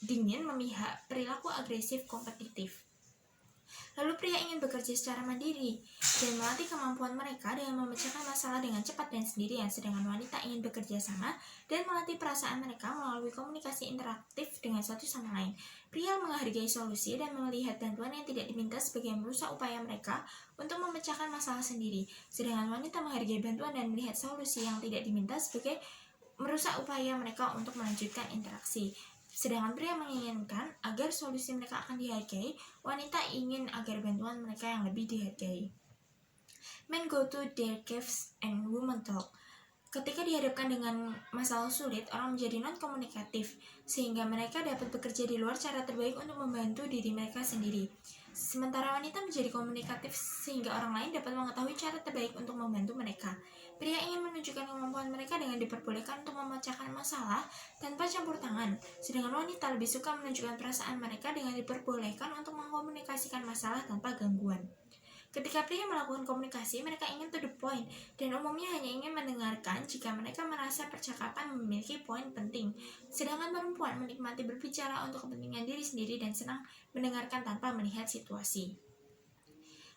dingin, memihak, perilaku agresif, kompetitif. Lalu pria ingin bekerja secara mandiri dan melatih kemampuan mereka dengan memecahkan masalah dengan cepat dan sendirian, sedangkan wanita ingin bekerja sama dan melatih perasaan mereka melalui komunikasi interaktif dengan satu sama lain. Pria menghargai solusi dan melihat bantuan yang tidak diminta sebagai merusak upaya mereka untuk memecahkan masalah sendiri, sedangkan wanita menghargai bantuan dan melihat solusi yang tidak diminta sebagai merusak upaya mereka untuk melanjutkan interaksi. Sedangkan pria menginginkan agar solusi mereka akan dihargai, wanita ingin agar bantuan mereka yang lebih dihargai. Men go to their caves and women talk. Ketika dihadapkan dengan masalah sulit, orang menjadi non-komunikatif, sehingga mereka dapat bekerja di luar cara terbaik untuk membantu diri mereka sendiri. Sementara wanita menjadi komunikatif sehingga orang lain dapat mengetahui cara terbaik untuk membantu mereka. Pria ingin menunjukkan kemampuan mereka dengan diperbolehkan untuk memecahkan masalah tanpa campur tangan, sedangkan wanita lebih suka menunjukkan perasaan mereka dengan diperbolehkan untuk mengkomunikasikan masalah tanpa gangguan. Ketika pria melakukan komunikasi, mereka ingin to the point, dan umumnya hanya ingin mendengarkan jika mereka merasa percakapan memiliki poin penting. Sedangkan perempuan menikmati berbicara untuk kepentingan diri sendiri dan senang mendengarkan tanpa melihat situasi.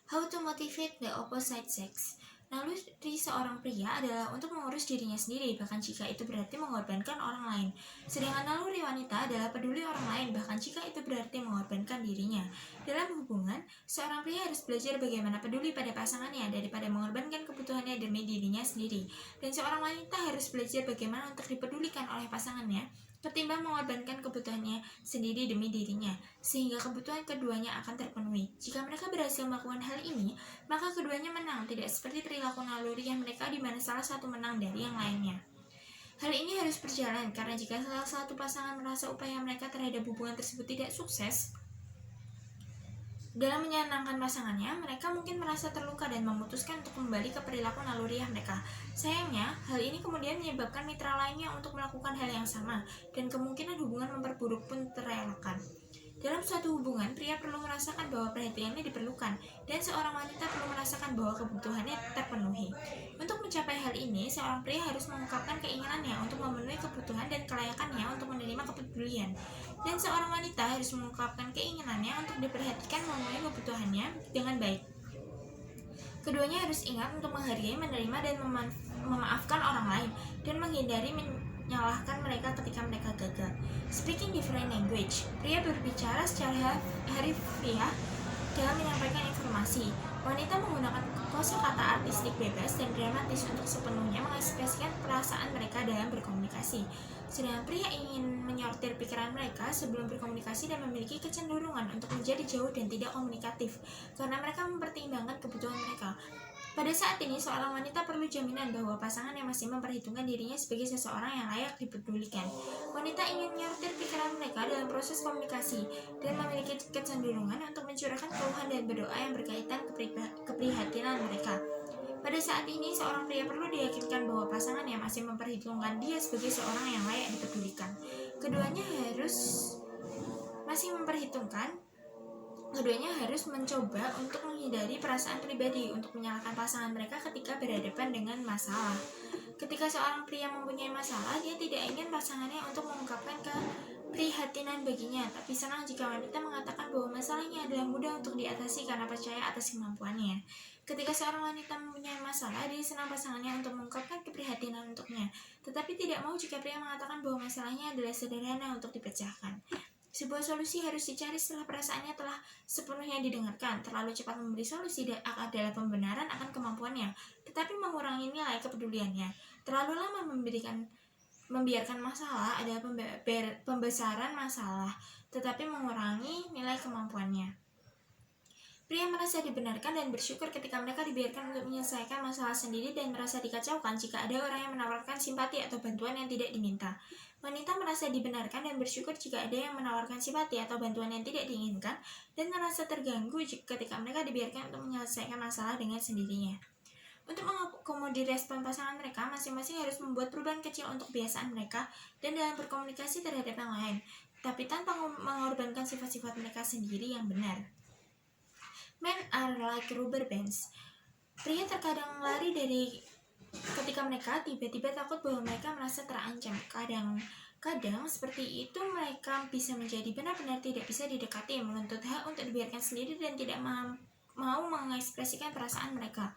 How to motivate the opposite sex. Naluri seorang pria adalah untuk mengurus dirinya sendiri, bahkan jika itu berarti mengorbankan orang lain. Sedangkan naluri wanita adalah peduli orang lain, bahkan jika itu berarti mengorbankan dirinya. Dalam hubungan, seorang pria harus belajar bagaimana peduli pada pasangannya daripada mengorbankan kebutuhannya demi dirinya sendiri. Dan seorang wanita harus belajar bagaimana untuk dipedulikan oleh pasangannya ketimbang mengorbankan kebutuhannya sendiri demi dirinya, sehingga kebutuhan keduanya akan terpenuhi. Jika mereka berhasil melakukan hal ini, maka keduanya menang, tidak seperti perilaku naluri yang mereka di mana salah satu menang dari yang lainnya. Hal ini harus berjalan karena jika salah satu pasangan merasa upaya mereka terhadap hubungan tersebut tidak sukses dalam menyenangkan pasangannya, mereka mungkin merasa terluka dan memutuskan untuk kembali ke perilaku naluriah mereka. Sayangnya, hal ini kemudian menyebabkan mitra lainnya untuk melakukan hal yang sama, dan kemungkinan hubungan memperburuk pun terelakkan. Dalam suatu hubungan, pria perlu merasakan bahwa perhatiannya diperlukan, dan seorang wanita perlu merasakan bahwa kebutuhannya terpenuhi. Untuk mencapai hal ini, seorang pria harus mengungkapkan keinginannya untuk memenuhi kebutuhan dan kelayakannya untuk menerima kepedulian. Dan seorang wanita harus mengungkapkan keinginannya untuk diperhatikan memenuhi kebutuhannya dengan baik. Keduanya harus ingat untuk menghargai, menerima, dan memaafkan orang lain, dan menghindari menyalahkan mereka ketika mereka gagal. Speaking different language, pria berbicara secara harfiah dalam menyampaikan informasi. Wanita menggunakan kosakata artistik bebas dan dramatis untuk sepenuhnya mengekspresikan perasaan mereka dalam berkomunikasi. Sedangkan pria ingin menyortir pikiran mereka sebelum berkomunikasi dan memiliki kecenderungan untuk menjadi jauh dan tidak komunikatif karena mereka mempertimbangkan kebutuhan mereka. Pada saat ini, seorang wanita perlu jaminan bahwa pasangan yang masih memperhitungkan dirinya sebagai seseorang yang layak dipedulikan. Wanita ingin menyortir pikiran mereka dalam proses komunikasi dan memiliki kecenderungan untuk mencurahkan keluhan dan berdoa yang berkaitan keprihatinan mereka. Pada saat ini, seorang pria perlu diyakinkan bahwa pasangan yang masih memperhitungkan dia sebagai seorang yang layak dipedulikan. Keduanya harus mencoba untuk menghindari perasaan pribadi untuk menyalahkan pasangan mereka ketika berhadapan dengan masalah. Ketika seorang pria mempunyai masalah, dia tidak ingin pasangannya untuk mengungkapkan keprihatinan baginya, tapi senang jika wanita mengatakan bahwa masalahnya adalah mudah untuk diatasi karena percaya atas kemampuannya. Ketika seorang wanita mempunyai masalah, dia senang pasangannya untuk mengungkapkan keprihatinan untuknya, tetapi tidak mau jika pria mengatakan bahwa masalahnya adalah sederhana untuk dipecahkan. Sebuah solusi harus dicari setelah perasaannya telah sepenuhnya didengarkan. Terlalu cepat memberi solusi adalah pembenaran akan kemampuannya, tetapi mengurangi nilai kepeduliannya. Terlalu lama membiarkan masalah adalah pembesaran masalah, tetapi mengurangi nilai kemampuannya. Pria merasa dibenarkan dan bersyukur ketika mereka dibiarkan untuk menyelesaikan masalah sendiri dan merasa dikacaukan jika ada orang yang menawarkan simpati atau bantuan yang tidak diminta. Wanita merasa dibenarkan dan bersyukur jika ada yang menawarkan simpati atau bantuan yang tidak diinginkan dan merasa terganggu ketika mereka dibiarkan untuk menyelesaikan masalah dengan sendirinya. Untuk mengakomodir respon pasangan mereka, masing-masing harus membuat perubahan kecil untuk kebiasaan mereka dan dalam berkomunikasi terhadap yang lain, tapi tanpa mengorbankan sifat-sifat mereka sendiri yang benar. Men are like rubber bands. Pria terkadang lari dari ketika mereka tiba-tiba takut bahwa mereka merasa terancam. Kadang seperti itu mereka bisa menjadi benar-benar tidak bisa didekati, menuntut hak untuk dibiarkan sendiri dan tidak mau mengekspresikan perasaan mereka.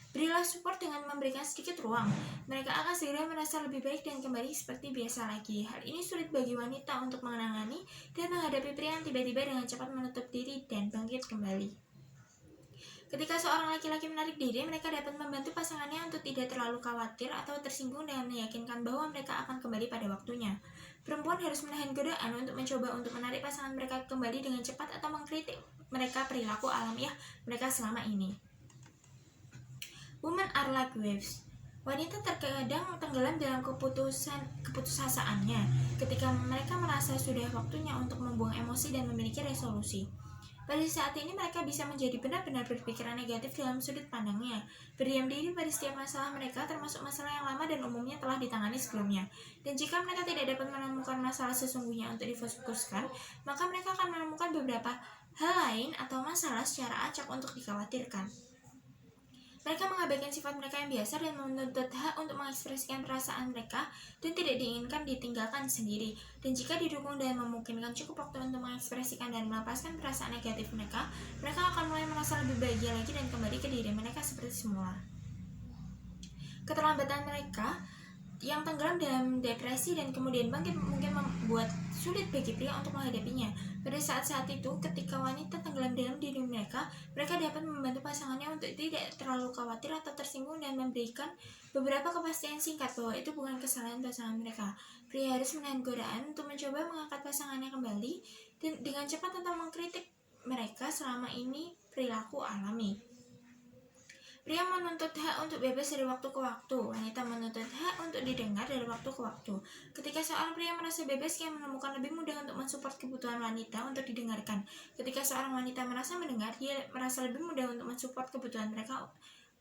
Berilah support dengan memberikan sedikit ruang. Mereka akan segera merasa lebih baik dan kembali seperti biasa lagi. Hal ini sulit bagi wanita untuk menangani dan menghadapi pria yang tiba-tiba dengan cepat menutup diri dan bangkit kembali. Ketika seorang laki-laki menarik diri, mereka dapat membantu pasangannya untuk tidak terlalu khawatir atau tersinggung dengan meyakinkan bahwa mereka akan kembali pada waktunya. Perempuan harus menahan godaan untuk mencoba untuk menarik pasangan mereka kembali dengan cepat atau mengkritik mereka perilaku alamiah mereka selama ini. Women are like waves. Wanita terkadang tenggelam dalam keputusasaannya ketika mereka merasa sudah waktunya untuk membuang emosi dan memiliki resolusi. Pada saat ini mereka bisa menjadi benar-benar berpikiran negatif dalam sudut pandangnya, berdiam diri pada setiap masalah mereka termasuk masalah yang lama dan umumnya telah ditangani sebelumnya. Dan jika mereka tidak dapat menemukan masalah sesungguhnya untuk difokuskan, maka mereka akan menemukan beberapa hal lain atau masalah secara acak untuk dikhawatirkan. Mereka mengabaikan sifat mereka yang biasa dan menuntut hak untuk mengekspresikan perasaan mereka dan tidak diinginkan ditinggalkan sendiri. Dan jika didukung dan memungkinkan cukup waktu untuk mengekspresikan dan melepaskan perasaan negatif mereka, mereka akan mulai merasa lebih bahagia lagi dan kembali ke diri mereka seperti semula. Keterlambatan mereka yang tenggelam dalam depresi dan kemudian bangkit mungkin membuat sulit bagi pria untuk menghadapinya. Pada saat-saat itu, ketika wanita tenggelam dalam diri mereka dapat membantu pasangannya untuk tidak terlalu khawatir atau tersinggung dan memberikan beberapa kepastian singkat bahwa itu bukan kesalahan pasangan mereka. Pria harus menahan godaan untuk mencoba mengangkat pasangannya kembali dan dengan cepat atau mengkritik mereka selama ini perilaku alami. Pria menuntut hak untuk bebas dari waktu ke waktu. Wanita menuntut hak untuk didengar dari waktu ke waktu. Ketika seorang pria merasa bebas, ia menemukan lebih mudah untuk mensupport kebutuhan wanita untuk didengarkan. Ketika seorang wanita merasa mendengar, dia merasa lebih mudah untuk mensupport kebutuhan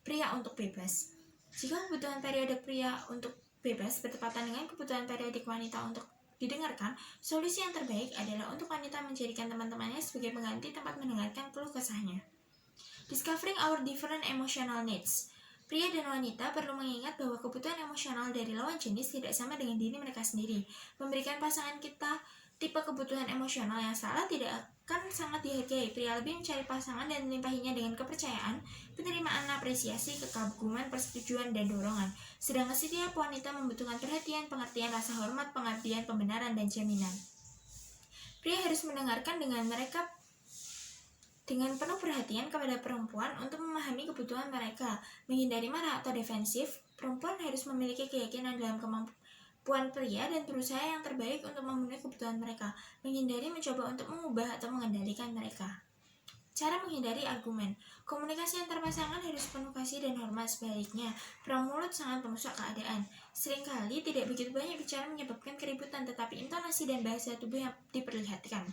pria untuk bebas. Jika kebutuhan periodik pria untuk bebas bertepatan dengan kebutuhan periodik wanita untuk didengarkan, solusi yang terbaik adalah untuk wanita menjadikan teman-temannya sebagai pengganti tempat mendengarkan keluh kesahnya. Discovering our different emotional needs. Pria dan wanita perlu mengingat bahwa kebutuhan emosional dari lawan jenis tidak sama dengan diri mereka sendiri. Memberikan pasangan kita tipe kebutuhan emosional yang salah tidak akan sangat dihargai. Pria lebih mencari pasangan dan melimpahinya dengan kepercayaan, penerimaan, apresiasi, kekaguman, persetujuan, dan dorongan. Sedangkan setiap wanita membutuhkan perhatian, pengertian, rasa hormat, pengabdian, pembenaran, dan jaminan. Pria harus mendengarkan dengan penuh perhatian kepada perempuan untuk memahami kebutuhan mereka. Menghindari marah atau defensif, perempuan harus memiliki keyakinan dalam kemampuan pria dan berusaha yang terbaik untuk memenuhi kebutuhan mereka. Menghindari mencoba untuk mengubah atau mengendalikan mereka. Cara menghindari argumen. Komunikasi antar pasangan harus penuh kasih dan hormat. Sebaliknya, perang mulut sangat merusak keadaan. Seringkali tidak begitu banyak bicara menyebabkan keributan, tetapi intonasi dan bahasa tubuh yang diperlihatkan.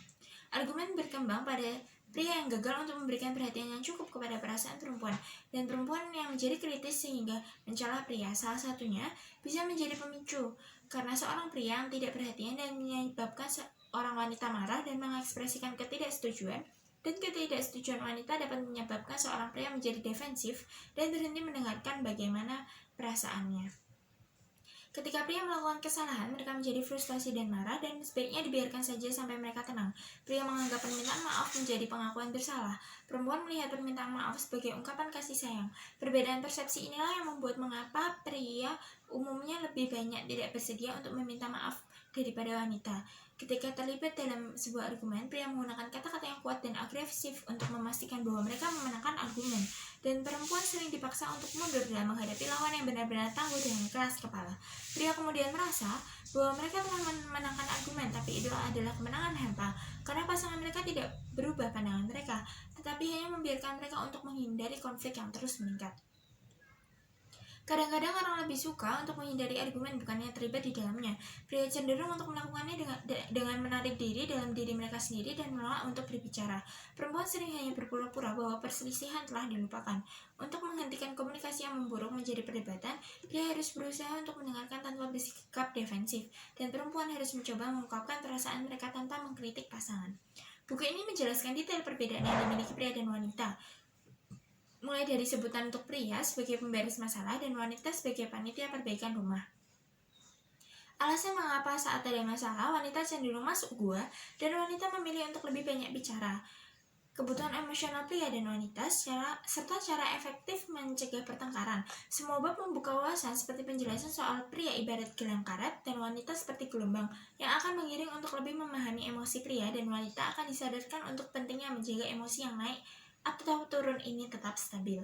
Argumen berkembang pada pria yang gagal untuk memberikan perhatian yang cukup kepada perasaan perempuan, dan perempuan yang menjadi kritis sehingga mencela pria. Salah satunya bisa menjadi pemicu, karena seorang pria yang tidak perhatian dan menyebabkan seorang wanita marah dan mengekspresikan ketidaksetujuan, dan ketidaksetujuan wanita dapat menyebabkan seorang pria menjadi defensif dan berhenti mendengarkan bagaimana perasaannya. Ketika pria melakukan kesalahan, mereka menjadi frustasi dan marah, dan sebaiknya dibiarkan saja sampai mereka tenang. Pria menganggap permintaan maaf menjadi pengakuan bersalah. Perempuan melihat permintaan maaf sebagai ungkapan kasih sayang. Perbedaan persepsi inilah yang membuat mengapa pria umumnya lebih banyak tidak bersedia untuk meminta maaf daripada wanita. Ketika terlibat dalam sebuah argumen, pria menggunakan kata-kata yang kuat dan agresif untuk memastikan bahwa mereka memenangkan argumen, dan perempuan sering dipaksa untuk mundur dalam menghadapi lawan yang benar-benar tangguh dan keras kepala. Pria kemudian merasa bahwa mereka telah memenangkan argumen, tapi itu adalah kemenangan hampa, karena pasangan mereka tidak berubah pandangan mereka, tetapi hanya membiarkan mereka untuk menghindari konflik yang terus meningkat. Kadang-kadang orang lebih suka untuk menghindari argumen bukannya terlibat di dalamnya. Pria cenderung untuk melakukannya dengan menarik diri dalam diri mereka sendiri dan menolak untuk berbicara. Perempuan sering hanya berpura-pura bahwa perselisihan telah dilupakan. Untuk menghentikan komunikasi yang memburuk menjadi perdebatan, pria harus berusaha untuk mendengarkan tanpa bersikap defensif, dan perempuan harus mencoba mengungkapkan perasaan mereka tanpa mengkritik pasangan. Buku ini menjelaskan detail perbedaan yang dimiliki pria dan wanita, mulai dari sebutan untuk pria sebagai pemberes masalah dan wanita sebagai panitia perbaikan rumah. Alasan mengapa saat ada masalah, wanita cenderung masuk gua dan wanita memilih untuk lebih banyak bicara. Kebutuhan emosional pria dan wanita serta cara efektif mencegah pertengkaran. Semua bab membuka wawasan seperti penjelasan soal pria ibarat gelang karet dan wanita seperti gelombang yang akan mengiring untuk lebih memahami emosi pria, dan wanita akan disadarkan untuk pentingnya menjaga emosi yang naik atau turun ini tetap stabil.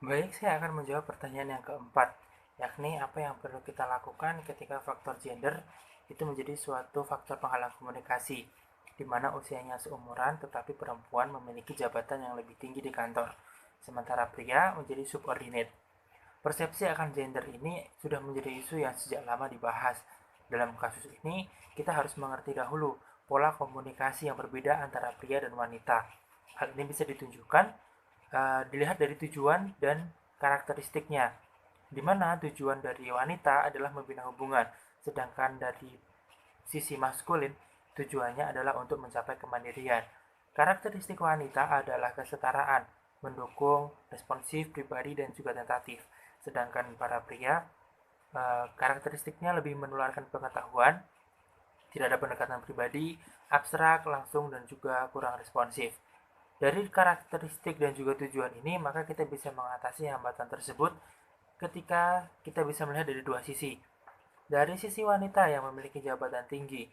Baik, saya akan menjawab pertanyaan yang keempat, yakni apa yang perlu kita lakukan ketika faktor gender itu menjadi suatu faktor penghalang komunikasi, di mana usianya seumuran tetapi perempuan memiliki jabatan yang lebih tinggi di kantor, sementara pria menjadi subordinate. Persepsi akan gender ini sudah menjadi isu yang sejak lama dibahas. Dalam kasus ini, kita harus mengerti dahulu pola komunikasi yang berbeda antara pria dan wanita. Hal ini bisa dilihat dari tujuan dan karakteristiknya, di mana tujuan dari wanita adalah membina hubungan, sedangkan dari sisi maskulin tujuannya adalah untuk mencapai kemandirian. Karakteristik wanita adalah kesetaraan, mendukung, responsif, pribadi, dan juga tentatif. Sedangkan para pria, karakteristiknya lebih menularkan pengetahuan, tidak ada pendekatan pribadi, abstrak, langsung, dan juga kurang responsif. Dari karakteristik dan juga tujuan ini, maka kita bisa mengatasi hambatan tersebut ketika kita bisa melihat dari dua sisi. Dari sisi wanita yang memiliki jabatan tinggi,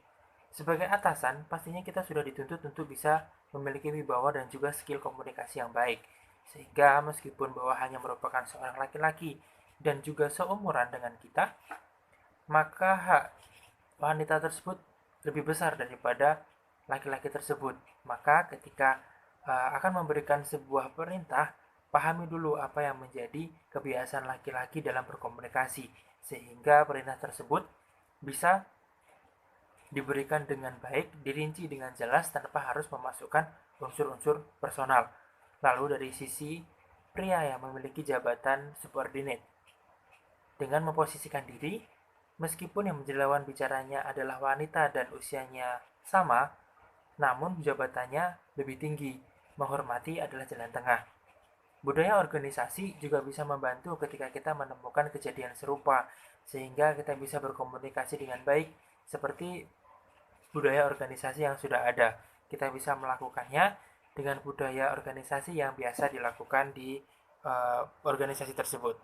sebagai atasan, pastinya kita sudah dituntut untuk bisa memiliki wibawa dan juga skill komunikasi yang baik. Sehingga meskipun bawahannya merupakan seorang laki-laki dan juga seumuran dengan kita, maka hak wanita tersebut lebih besar daripada laki-laki tersebut. Maka ketika akan memberikan sebuah perintah, pahami dulu apa yang menjadi kebiasaan laki-laki dalam berkomunikasi, sehingga perintah tersebut bisa diberikan dengan baik, dirinci dengan jelas tanpa harus memasukkan unsur-unsur personal. Lalu dari sisi pria yang memiliki jabatan subordinate, dengan memposisikan diri, meskipun yang menjadi lawan bicaranya adalah wanita dan usianya sama, namun jabatannya lebih tinggi. Menghormati adalah jalan tengah. Budaya organisasi juga bisa membantu ketika kita menemukan kejadian serupa, sehingga kita bisa berkomunikasi dengan baik seperti budaya organisasi yang sudah ada. Kita bisa melakukannya dengan budaya organisasi yang biasa dilakukan di organisasi tersebut.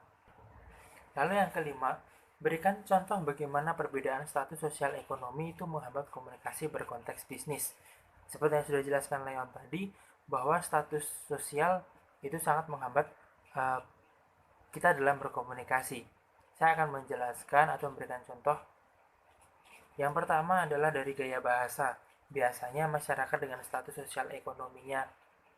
Lalu yang kelima, berikan contoh bagaimana perbedaan status sosial ekonomi itu menghambat komunikasi berkonteks bisnis. Seperti yang sudah dijelaskan Leon tadi, bahwa status sosial itu sangat menghambat uh, kita dalam berkomunikasi. Saya akan menjelaskan atau memberikan contoh. Yang pertama adalah dari gaya bahasa. Biasanya masyarakat dengan status sosial ekonominya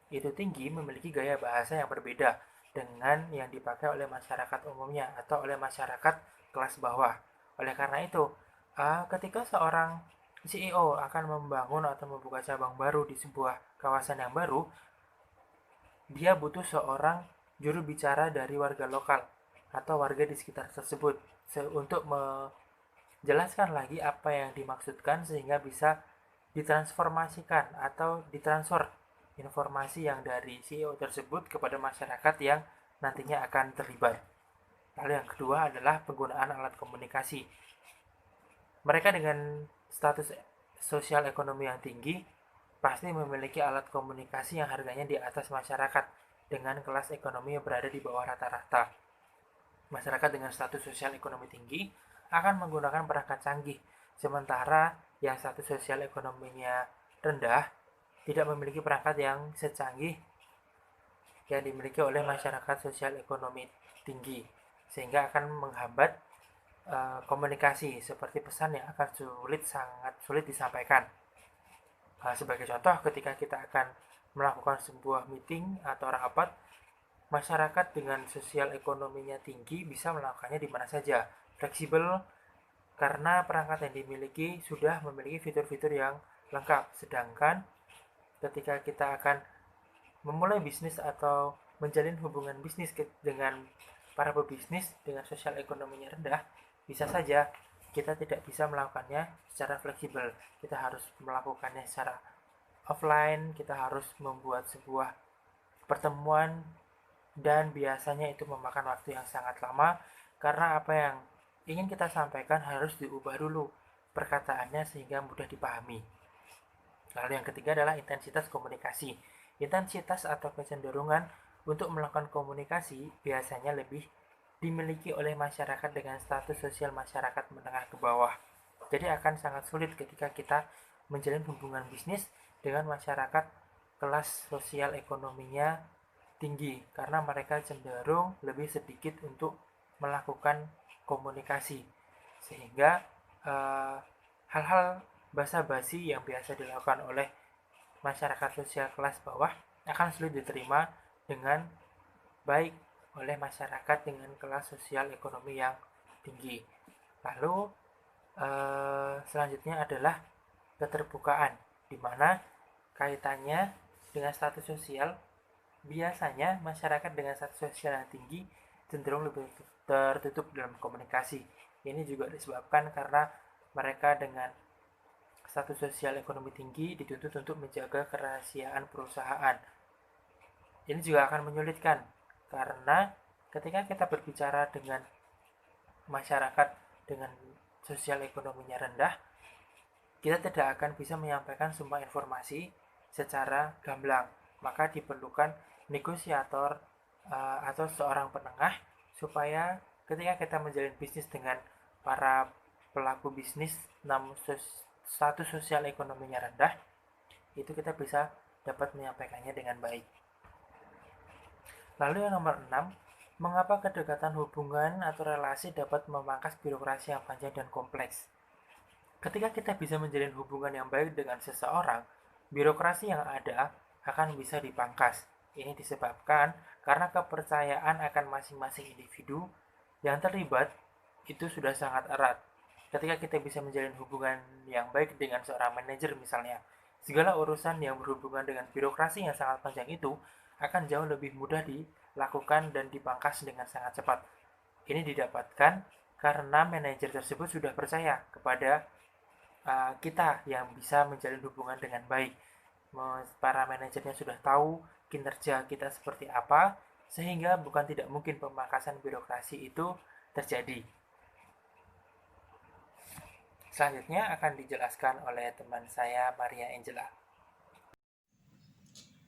itu tinggi memiliki gaya bahasa yang berbeda dengan yang dipakai oleh masyarakat umumnya atau oleh masyarakat kelas bawah. Oleh karena itu, ketika seorang CEO akan membangun atau membuka cabang baru di sebuah kawasan yang baru, dia butuh seorang juru bicara dari warga lokal atau warga di sekitar tersebut untuk menjelaskan lagi apa yang dimaksudkan sehingga bisa ditransformasikan atau ditransfer informasi yang dari CEO tersebut kepada masyarakat yang nantinya akan terlibat. Lalu yang kedua adalah penggunaan alat komunikasi. Mereka dengan status sosial ekonomi yang tinggi pasti memiliki alat komunikasi yang harganya di atas masyarakat dengan kelas ekonomi yang berada di bawah rata-rata. Masyarakat dengan status sosial ekonomi tinggi akan menggunakan perangkat canggih, sementara yang status sosial ekonominya rendah tidak memiliki perangkat yang secanggih yang dimiliki oleh masyarakat sosial ekonomi tinggi, sehingga akan menghambat komunikasi seperti pesan yang akan sangat sulit disampaikan. Sebagai contoh, ketika kita akan melakukan sebuah meeting atau rapat, masyarakat dengan sosial ekonominya tinggi bisa melakukannya di mana saja, fleksibel karena perangkat yang dimiliki sudah memiliki fitur-fitur yang lengkap. Sedangkan ketika kita akan memulai bisnis atau menjalin hubungan bisnis dengan para pebisnis dengan sosial ekonominya rendah, bisa saja kita tidak bisa melakukannya secara fleksibel. Kita harus melakukannya secara offline, kita harus membuat sebuah pertemuan dan biasanya itu memakan waktu yang sangat lama karena apa yang ingin kita sampaikan harus diubah dulu perkataannya sehingga mudah dipahami. Lalu yang ketiga adalah intensitas komunikasi. Intensitas atau kecenderungan untuk melakukan komunikasi biasanya lebih dimiliki oleh masyarakat dengan status sosial masyarakat menengah ke bawah. Jadi akan sangat sulit ketika kita menjalin hubungan bisnis dengan masyarakat kelas sosial ekonominya tinggi karena mereka cenderung lebih sedikit untuk melakukan komunikasi, sehingga hal-hal basa-basi yang biasa dilakukan oleh masyarakat sosial kelas bawah akan sulit diterima dengan baik oleh masyarakat dengan kelas sosial ekonomi yang tinggi. Lalu selanjutnya adalah keterbukaan, di mana kaitannya dengan status sosial. Biasanya masyarakat dengan status sosial yang tinggi cenderung lebih tertutup dalam komunikasi. Ini juga disebabkan karena mereka dengan status sosial ekonomi tinggi dituntut untuk menjaga kerahasiaan perusahaan. Ini juga akan menyulitkan karena ketika kita berbicara dengan masyarakat dengan sosial ekonominya rendah, kita tidak akan bisa menyampaikan semua informasi secara gamblang. maka diperlukan negosiator atau seorang penengah supaya ketika kita menjalin bisnis dengan para pelaku bisnis namun status sosial ekonominya rendah, itu kita bisa dapat menyampaikannya dengan baik. Lalu yang nomor 6, mengapa kedekatan hubungan atau relasi dapat memangkas birokrasi yang panjang dan kompleks? Ketika kita bisa menjalin hubungan yang baik dengan seseorang, birokrasi yang ada akan bisa dipangkas. Ini disebabkan karena kepercayaan akan masing-masing individu yang terlibat itu sudah sangat erat. Ketika kita bisa menjalin hubungan yang baik dengan seorang manajer misalnya, segala urusan yang berhubungan dengan birokrasi yang sangat panjang itu akan jauh lebih mudah dilakukan dan dipangkas dengan sangat cepat. Ini didapatkan karena manajer tersebut sudah percaya kepada kita yang bisa menjalin hubungan dengan baik. Para manajernya sudah tahu kinerja kita seperti apa, sehingga bukan tidak mungkin pemangkasan birokrasi itu terjadi. Selanjutnya akan dijelaskan oleh teman saya Maria Angela.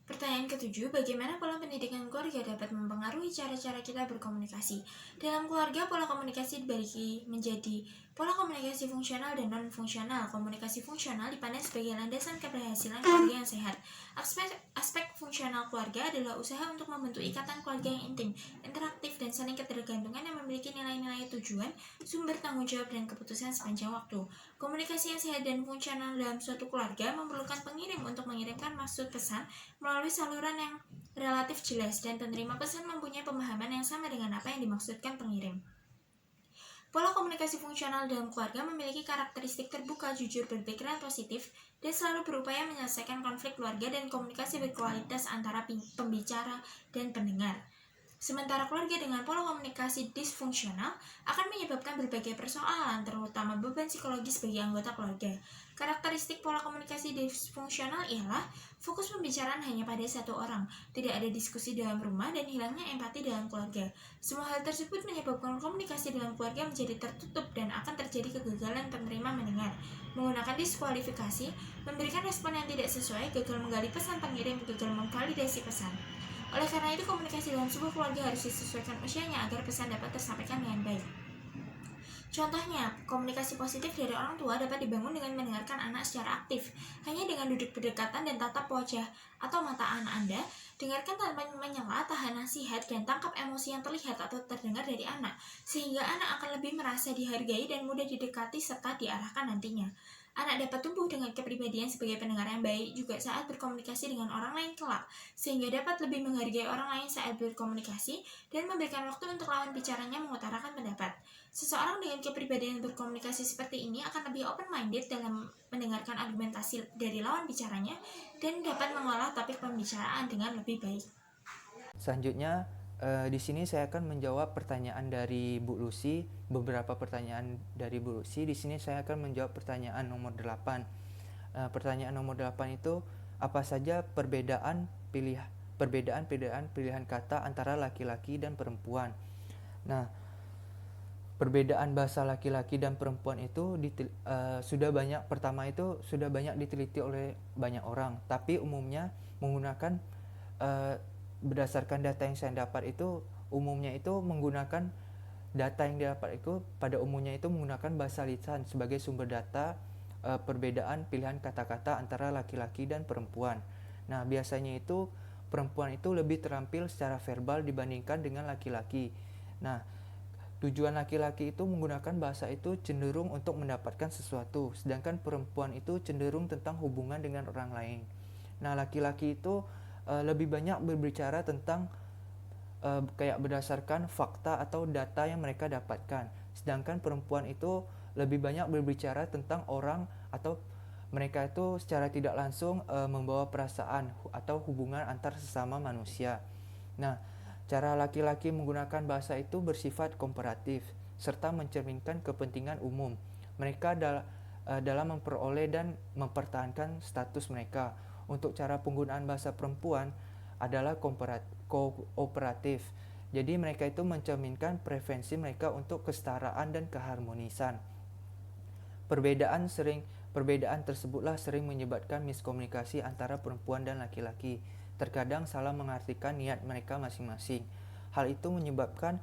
Pertanyaan ketujuh, bagaimana pola pendidikan keluarga dapat mempengaruhi cara-cara kita berkomunikasi? Dalam keluarga, pola komunikasi dibagi menjadi pola komunikasi fungsional dan non-fungsional. Komunikasi fungsional dipandang sebagai landasan keberhasilan keluarga yang sehat. Aspek fungsional keluarga adalah usaha untuk membentuk ikatan keluarga yang intim, interaktif, dan saling ketergantungan yang memiliki nilai-nilai tujuan, sumber tanggung jawab, dan keputusan sepanjang waktu. Komunikasi yang sehat dan fungsional dalam suatu keluarga memerlukan pengirim untuk mengirimkan maksud pesan melalui saluran yang relatif jelas dan penerima pesan mempunyai pemahaman yang sama dengan apa yang dimaksudkan pengirim. Pola komunikasi fungsional dalam keluarga memiliki karakteristik terbuka, jujur, berpikiran positif, dan selalu berupaya menyelesaikan konflik keluarga dan komunikasi berkualitas antara pembicara dan pendengar. Sementara keluarga dengan pola komunikasi disfungsional akan menyebabkan berbagai persoalan, terutama beban psikologis bagi anggota keluarga. Karakteristik pola komunikasi disfungsional ialah fokus pembicaraan hanya pada satu orang, tidak ada diskusi dalam rumah, dan hilangnya empati dalam keluarga. Semua hal tersebut menyebabkan komunikasi dalam keluarga menjadi tertutup dan akan terjadi kegagalan penerima mendengar. Menggunakan diskualifikasi, memberikan respon yang tidak sesuai, gagal menggali pesan pengirim, gagal memvalidasi pesan. Oleh karena itu, komunikasi dalam sebuah keluarga harus disesuaikan usianya agar pesan dapat tersampaikan dengan baik. Contohnya, komunikasi positif dari orang tua dapat dibangun dengan mendengarkan anak secara aktif. Hanya dengan duduk berdekatan dan tatap wajah atau mata anak Anda, dengarkan tanpa menyela, tahan nasihat, dan tangkap emosi yang terlihat atau terdengar dari anak, sehingga anak akan lebih merasa dihargai dan mudah didekati serta diarahkan nantinya. Anak dapat tumbuh dengan kepribadian sebagai pendengar yang baik juga saat berkomunikasi dengan orang lain kelak, sehingga dapat lebih menghargai orang lain saat berkomunikasi dan memberikan waktu untuk lawan bicaranya mengutarakan pendapat. Seseorang dengan kepribadian berkomunikasi seperti ini akan lebih open-minded dalam mendengarkan argumentasi dari lawan bicaranya dan dapat mengolah topik pembicaraan dengan lebih baik. Selanjutnya, di sini saya akan menjawab pertanyaan dari Bu Lucy, beberapa pertanyaan dari Bu Lucy. Di sini saya akan menjawab pertanyaan nomor 8. Pertanyaan nomor 8 itu, apa saja perbedaan pilihan kata antara laki-laki dan perempuan? Nah, perbedaan bahasa laki-laki dan perempuan itu sudah banyak diteliti oleh banyak orang, tapi umumnya menggunakan berdasarkan data yang saya dapat itu umumnya itu menggunakan data yang didapat itu pada umumnya itu menggunakan bahasa lisan sebagai sumber data perbedaan pilihan kata-kata antara laki-laki dan perempuan. Nah, biasanya itu perempuan itu lebih terampil secara verbal dibandingkan dengan laki-laki. Nah, tujuan laki-laki itu menggunakan bahasa itu cenderung untuk mendapatkan sesuatu, sedangkan perempuan itu cenderung tentang hubungan dengan orang lain. Nah, laki-laki itu lebih banyak berbicara tentang kayak berdasarkan fakta atau data yang mereka dapatkan, sedangkan perempuan itu lebih banyak berbicara tentang orang atau mereka itu secara tidak langsung membawa perasaan atau hubungan antar sesama manusia. Nah, cara laki-laki menggunakan bahasa itu bersifat komparatif serta mencerminkan kepentingan umum mereka dalam memperoleh dan mempertahankan status mereka. Untuk cara penggunaan bahasa perempuan adalah kooperatif. Jadi mereka itu mencerminkan preferensi mereka untuk kesetaraan dan keharmonisan. Perbedaan tersebutlah sering menyebabkan miskomunikasi antara perempuan dan laki-laki. terkadang salah mengartikan niat mereka masing-masing. Hal itu menyebabkan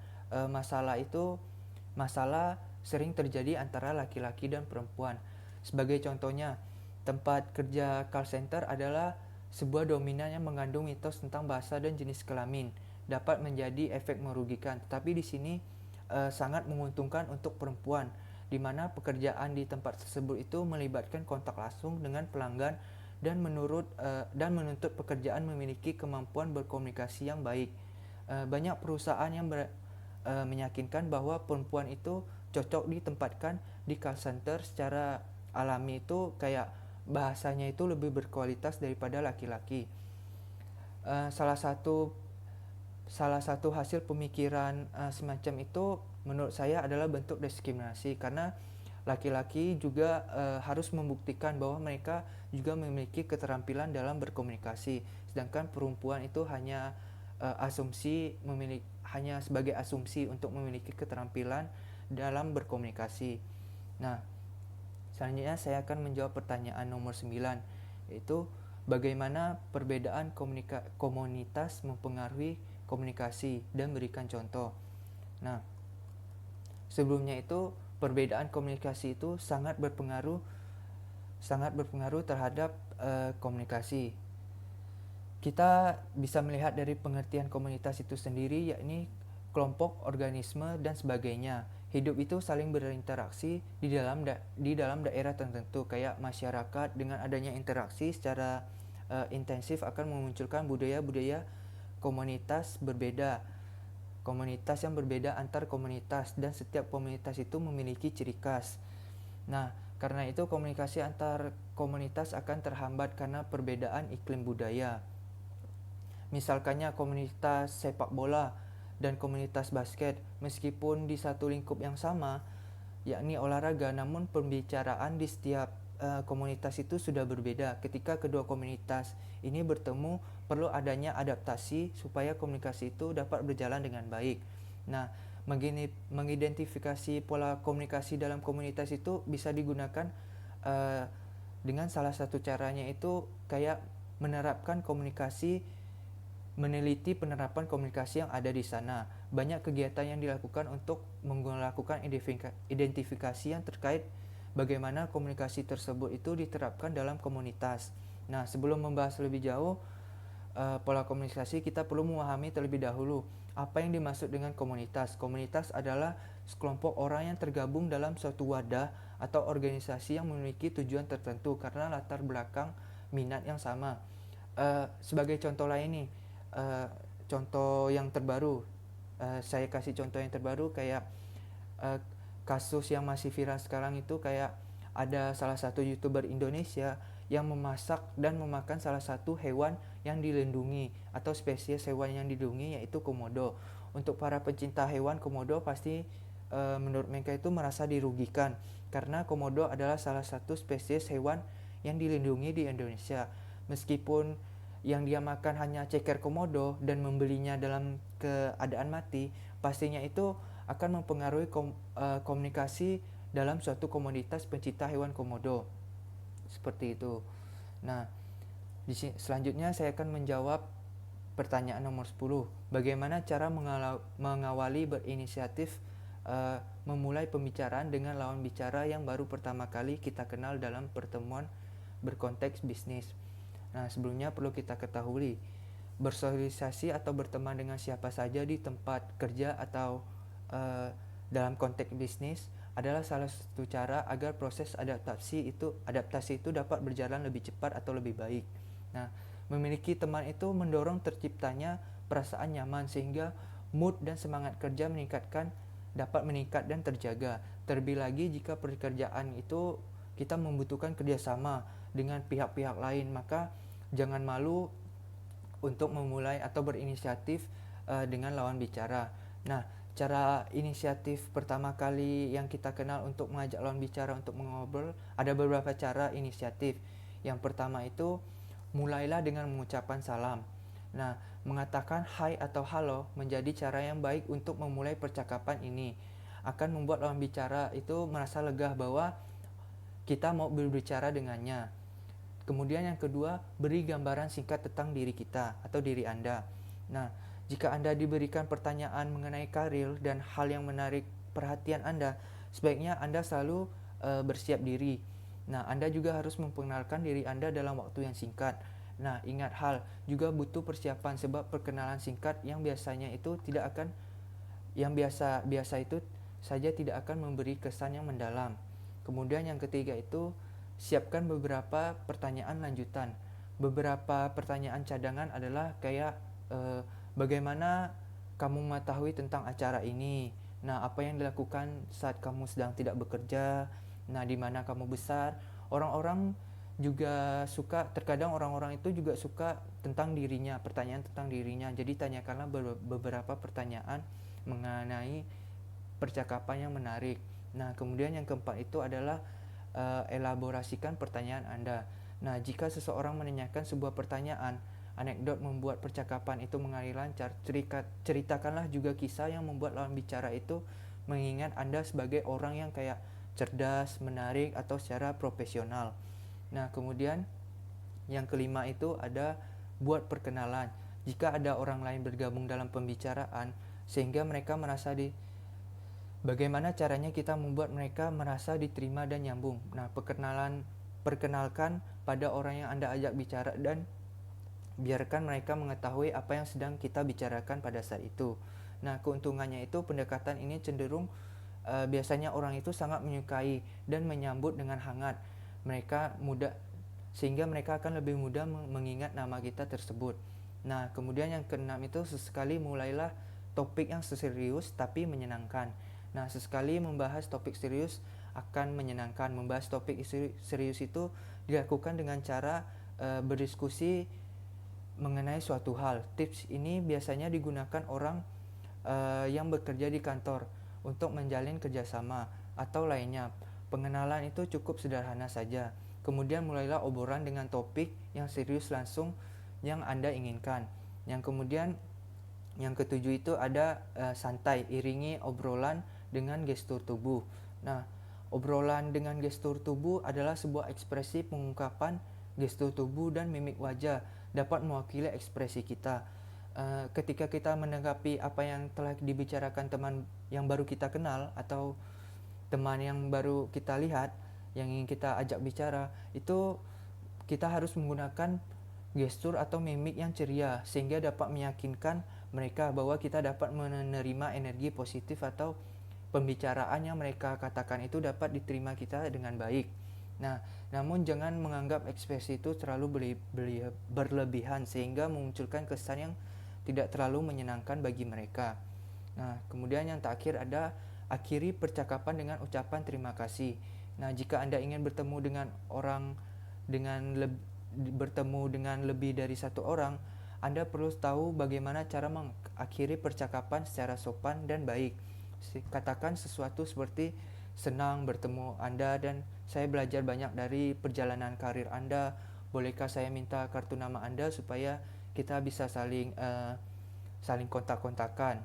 masalah sering terjadi antara laki-laki dan perempuan. Sebagai contohnya, tempat kerja call center adalah sebuah dominan yang mengandung mitos tentang bahasa dan jenis kelamin, dapat menjadi efek merugikan. Tetapi di sini sangat menguntungkan untuk perempuan, di mana pekerjaan di tempat tersebut itu melibatkan kontak langsung dengan pelanggan dan menuntut pekerjaan memiliki kemampuan berkomunikasi yang baik. Banyak perusahaan yang meyakinkan bahwa perempuan itu cocok ditempatkan di call center secara alami, itu kayak bahasanya itu lebih berkualitas daripada laki-laki. Salah satu hasil pemikiran semacam itu menurut saya adalah bentuk diskriminasi, karena laki-laki juga harus membuktikan bahwa mereka juga memiliki keterampilan dalam berkomunikasi, sedangkan perempuan itu hanya hanya sebagai asumsi untuk memiliki keterampilan dalam berkomunikasi. Nah, selanjutnya saya akan menjawab pertanyaan nomor 9, yaitu bagaimana perbedaan komunitas mempengaruhi komunikasi dan berikan contoh. Nah, sebelumnya itu perbedaan komunikasi itu sangat berpengaruh terhadap komunikasi. Kita bisa melihat dari pengertian komunitas itu sendiri, yakni kelompok, organisme, dan sebagainya. Hidup itu saling berinteraksi di dalam daerah tertentu, kayak masyarakat. Dengan adanya interaksi secara intensif akan memunculkan budaya-budaya komunitas yang berbeda antar komunitas, dan setiap komunitas itu memiliki ciri khas. Nah, karena itu komunikasi antar komunitas akan terhambat karena perbedaan iklim budaya. Misalkannya komunitas sepak bola dan komunitas basket, meskipun di satu lingkup yang sama, yakni olahraga, namun pembicaraan di setiap komunitas itu sudah berbeda. Ketika kedua komunitas ini bertemu, perlu adanya adaptasi supaya komunikasi itu dapat berjalan dengan baik. Nah, mengidentifikasi pola komunikasi dalam komunitas itu bisa digunakan dengan salah satu caranya itu kayak meneliti penerapan komunikasi yang ada di sana. Banyak kegiatan yang dilakukan untuk melakukan identifikasi yang terkait bagaimana komunikasi tersebut itu diterapkan dalam komunitas. Nah, sebelum membahas lebih jauh pola komunikasi, kita perlu memahami terlebih dahulu apa yang dimaksud dengan komunitas. Komunitas adalah sekelompok orang yang tergabung dalam suatu wadah atau organisasi yang memiliki tujuan tertentu karena latar belakang minat yang sama. Sebagai contoh lain nih, contoh yang terbaru, saya kasih contoh yang terbaru kayak kasus yang masih viral sekarang itu, kayak ada salah satu YouTuber Indonesia yang memasak dan memakan salah satu hewan yang dilindungi atau spesies hewan yang dilindungi, yaitu komodo. Untuk para pencinta hewan, komodo pasti menurut mereka itu merasa dirugikan karena komodo adalah salah satu spesies hewan yang dilindungi di Indonesia. Meskipun yang dia makan hanya ceker komodo dan membelinya dalam keadaan mati, pastinya itu akan mempengaruhi komunikasi dalam suatu komunitas pencinta hewan komodo. Seperti itu. Nah, selanjutnya saya akan menjawab pertanyaan nomor 10. Bagaimana cara mengawali berinisiatif memulai pembicaraan dengan lawan bicara yang baru pertama kali kita kenal dalam pertemuan berkonteks bisnis. Nah, sebelumnya perlu kita ketahui, bersosialisasi atau berteman dengan siapa saja di tempat kerja atau dalam konteks bisnis adalah salah satu cara agar proses adaptasi itu dapat berjalan lebih cepat atau lebih baik. Nah, memiliki teman itu mendorong terciptanya perasaan nyaman sehingga mood dan semangat kerja dapat meningkat dan terjaga. Terlebih lagi jika pekerjaan itu kita membutuhkan kerjasama dengan pihak-pihak lain, maka jangan malu untuk memulai atau berinisiatif dengan lawan bicara. Nah, cara inisiatif pertama kali yang kita kenal untuk mengajak lawan bicara untuk mengobrol, ada beberapa cara inisiatif. Yang pertama itu, mulailah dengan mengucapkan salam. Nah, mengatakan hai atau halo menjadi cara yang baik untuk memulai percakapan ini. Akan membuat lawan bicara itu merasa lega bahwa kita mau berbicara dengannya. Kemudian yang kedua, beri gambaran singkat tentang diri kita atau diri Anda. Nah, jika Anda diberikan pertanyaan mengenai karir dan hal yang menarik perhatian Anda, sebaiknya Anda selalu bersiap diri. Nah, Anda juga harus memperkenalkan diri Anda dalam waktu yang singkat. Nah, ingat hal juga butuh persiapan sebab perkenalan singkat yang biasanya itu tidak akan yang biasa itu saja tidak akan memberi kesan yang mendalam. Kemudian yang ketiga itu siapkan beberapa pertanyaan lanjutan. Beberapa pertanyaan cadangan adalah kayak bagaimana kamu mengetahui tentang acara ini? Nah, apa yang dilakukan saat kamu sedang tidak bekerja? Nah, di mana kamu besar? Orang-orang juga suka, terkadang orang-orang itu juga suka tentang dirinya, pertanyaan tentang dirinya. Jadi tanyakanlah beberapa pertanyaan mengenai percakapan yang menarik. Nah, kemudian yang keempat itu adalah elaborasikan pertanyaan Anda. Nah, jika seseorang menanyakan sebuah pertanyaan, anekdot membuat percakapan itu mengalir lancar, ceritakanlah juga kisah yang membuat lawan bicara itu mengingat Anda sebagai orang yang kayak cerdas, menarik, atau secara profesional. Nah, kemudian yang kelima itu ada buat perkenalan. Jika ada orang lain bergabung dalam pembicaraan, sehingga mereka merasa bagaimana caranya kita membuat mereka merasa diterima dan nyambung. Nah, perkenalkan pada orang yang Anda ajak bicara dan biarkan mereka mengetahui apa yang sedang kita bicarakan pada saat itu. Nah, keuntungannya itu pendekatan ini cenderung biasanya orang itu sangat menyukai dan menyambut dengan hangat. Sehingga mereka akan lebih mudah mengingat nama kita tersebut. Nah, kemudian yang keenam itu sesekali mulailah topik yang serius tapi menyenangkan. Nah, sesekali membahas topik serius akan menyenangkan. Membahas topik serius itu dilakukan dengan cara berdiskusi mengenai suatu hal. Tips ini biasanya digunakan orang yang bekerja di kantor untuk menjalin kerjasama atau lainnya. Pengenalan itu cukup sederhana saja. Kemudian mulailah obrolan dengan topik yang serius langsung yang Anda inginkan. Yang kemudian yang ketujuh itu ada santai, iringi obrolan dengan gestur tubuh. Nah, obrolan dengan gestur tubuh adalah sebuah ekspresi pengungkapan gestur tubuh dan mimik wajah dapat mewakili ekspresi kita. Ketika kita menanggapi apa yang telah dibicarakan teman yang baru kita kenal atau teman yang baru kita lihat, yang ingin kita ajak bicara, itu kita harus menggunakan gestur atau mimik yang ceria sehingga dapat meyakinkan mereka bahwa kita dapat menerima energi positif atau pembicaraan yang mereka katakan itu dapat diterima kita dengan baik. Nah, namun jangan menganggap ekspresi itu terlalu berlebihan sehingga memunculkan kesan yang tidak terlalu menyenangkan bagi mereka. Nah, kemudian yang terakhir ada akhiri percakapan dengan ucapan terima kasih. Nah, jika Anda ingin bertemu dengan lebih dari satu orang, Anda perlu tahu bagaimana cara mengakhiri percakapan secara sopan dan baik. Katakan sesuatu seperti senang bertemu Anda dan saya belajar banyak dari perjalanan karir Anda. Bolehkah saya minta kartu nama Anda supaya kita bisa saling kontak-kontakan.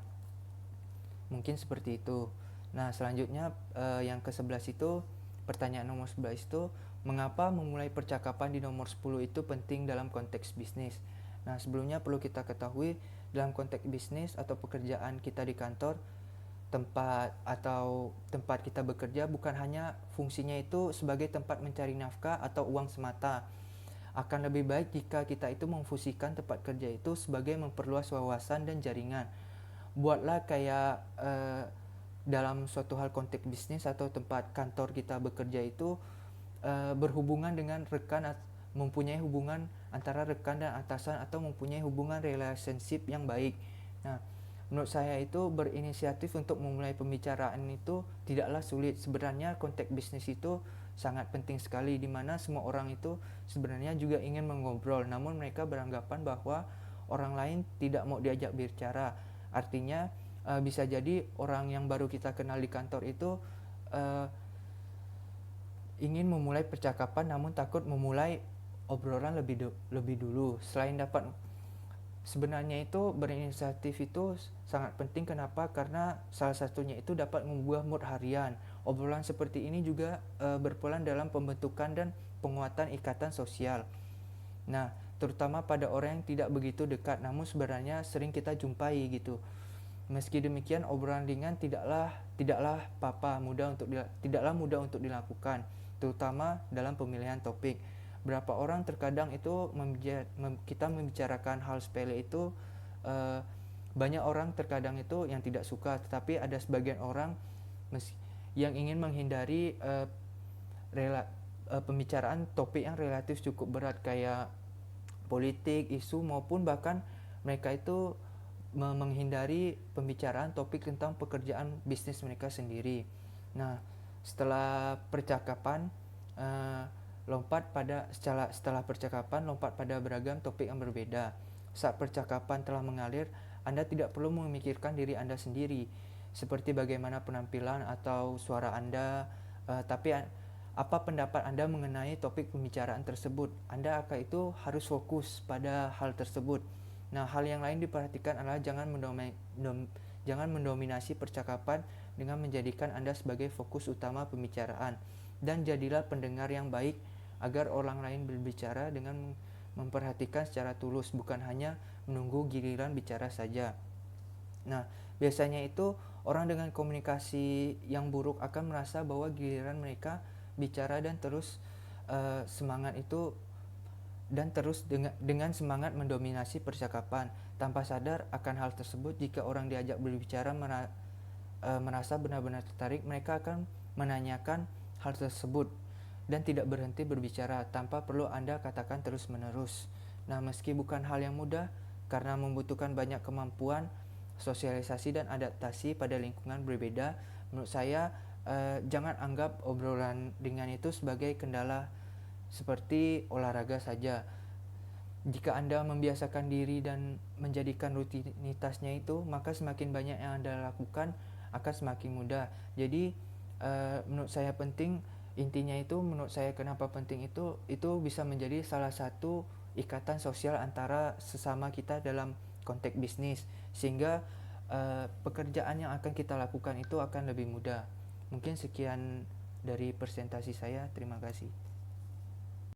Mungkin seperti itu. Nah, selanjutnya yang ke-11 itu, pertanyaan nomor 11 itu, mengapa memulai percakapan di nomor 10 itu penting dalam konteks bisnis? Nah, sebelumnya perlu kita ketahui dalam konteks bisnis atau pekerjaan kita di kantor, tempat kita bekerja bukan hanya fungsinya itu sebagai tempat mencari nafkah atau uang semata. Akan lebih baik jika kita itu memfungsikan tempat kerja itu sebagai memperluas wawasan dan jaringan. Buatlah kayak dalam suatu hal konteks bisnis atau tempat kantor kita bekerja itu berhubungan dengan rekan, mempunyai hubungan antara rekan dan atasan atau mempunyai hubungan relationship yang baik. Nah, menurut saya itu berinisiatif untuk memulai pembicaraan itu tidaklah sulit. Sebenarnya konteks bisnis itu sangat penting sekali, di mana semua orang itu sebenarnya juga ingin mengobrol, namun mereka beranggapan bahwa orang lain tidak mau diajak bicara. Artinya bisa jadi orang yang baru kita kenal di kantor itu ingin memulai percakapan namun takut memulai obrolan lebih dulu. Sebenarnya itu berinisiatif itu sangat penting. Kenapa? Karena salah satunya itu dapat membuat mood harian. Obrolan seperti ini juga berperan dalam pembentukan dan penguatan ikatan sosial. Nah, terutama pada orang yang tidak begitu dekat namun sebenarnya sering kita jumpai gitu. Meski demikian, obrolan ringan tidaklah mudah untuk dilakukan, terutama dalam pemilihan topik. Berapa orang terkadang itu kita membicarakan hal sepele itu, banyak orang terkadang itu yang tidak suka, tetapi ada sebagian orang yang ingin menghindari pembicaraan topik yang relatif cukup berat kayak politik, isu, maupun bahkan mereka itu menghindari pembicaraan topik tentang pekerjaan bisnis mereka sendiri. Nah, setelah percakapan lompat pada beragam topik yang berbeda. Saat percakapan telah mengalir, Anda tidak perlu memikirkan diri Anda sendiri, seperti bagaimana penampilan atau suara Anda, tapi apa pendapat Anda mengenai topik pembicaraan tersebut. Anda akan itu harus fokus pada hal tersebut. Nah, hal yang lain diperhatikan adalah jangan mendominasi percakapan dengan menjadikan Anda sebagai fokus utama pembicaraan. Dan jadilah pendengar yang baik agar orang lain berbicara dengan memperhatikan secara tulus, bukan hanya menunggu giliran bicara saja. Nah, biasanya itu orang dengan komunikasi yang buruk akan merasa bahwa giliran mereka bicara dan terus dengan semangat mendominasi percakapan. Tanpa sadar akan hal tersebut, jika orang diajak berbicara merasa benar-benar tertarik, mereka akan menanyakan hal tersebut dan tidak berhenti berbicara tanpa perlu Anda katakan terus-menerus. Nah, meski bukan hal yang mudah karena membutuhkan banyak kemampuan, sosialisasi dan adaptasi pada lingkungan berbeda, menurut saya jangan anggap obrolan ringan itu sebagai kendala seperti olahraga saja. Jika Anda membiasakan diri dan menjadikan rutinitasnya itu, maka semakin banyak yang Anda lakukan akan semakin mudah. Jadi menurut saya kenapa penting itu bisa menjadi salah satu ikatan sosial antara sesama kita dalam konteks bisnis, sehingga pekerjaan yang akan kita lakukan itu akan lebih mudah. Mungkin sekian dari presentasi saya. Terima kasih.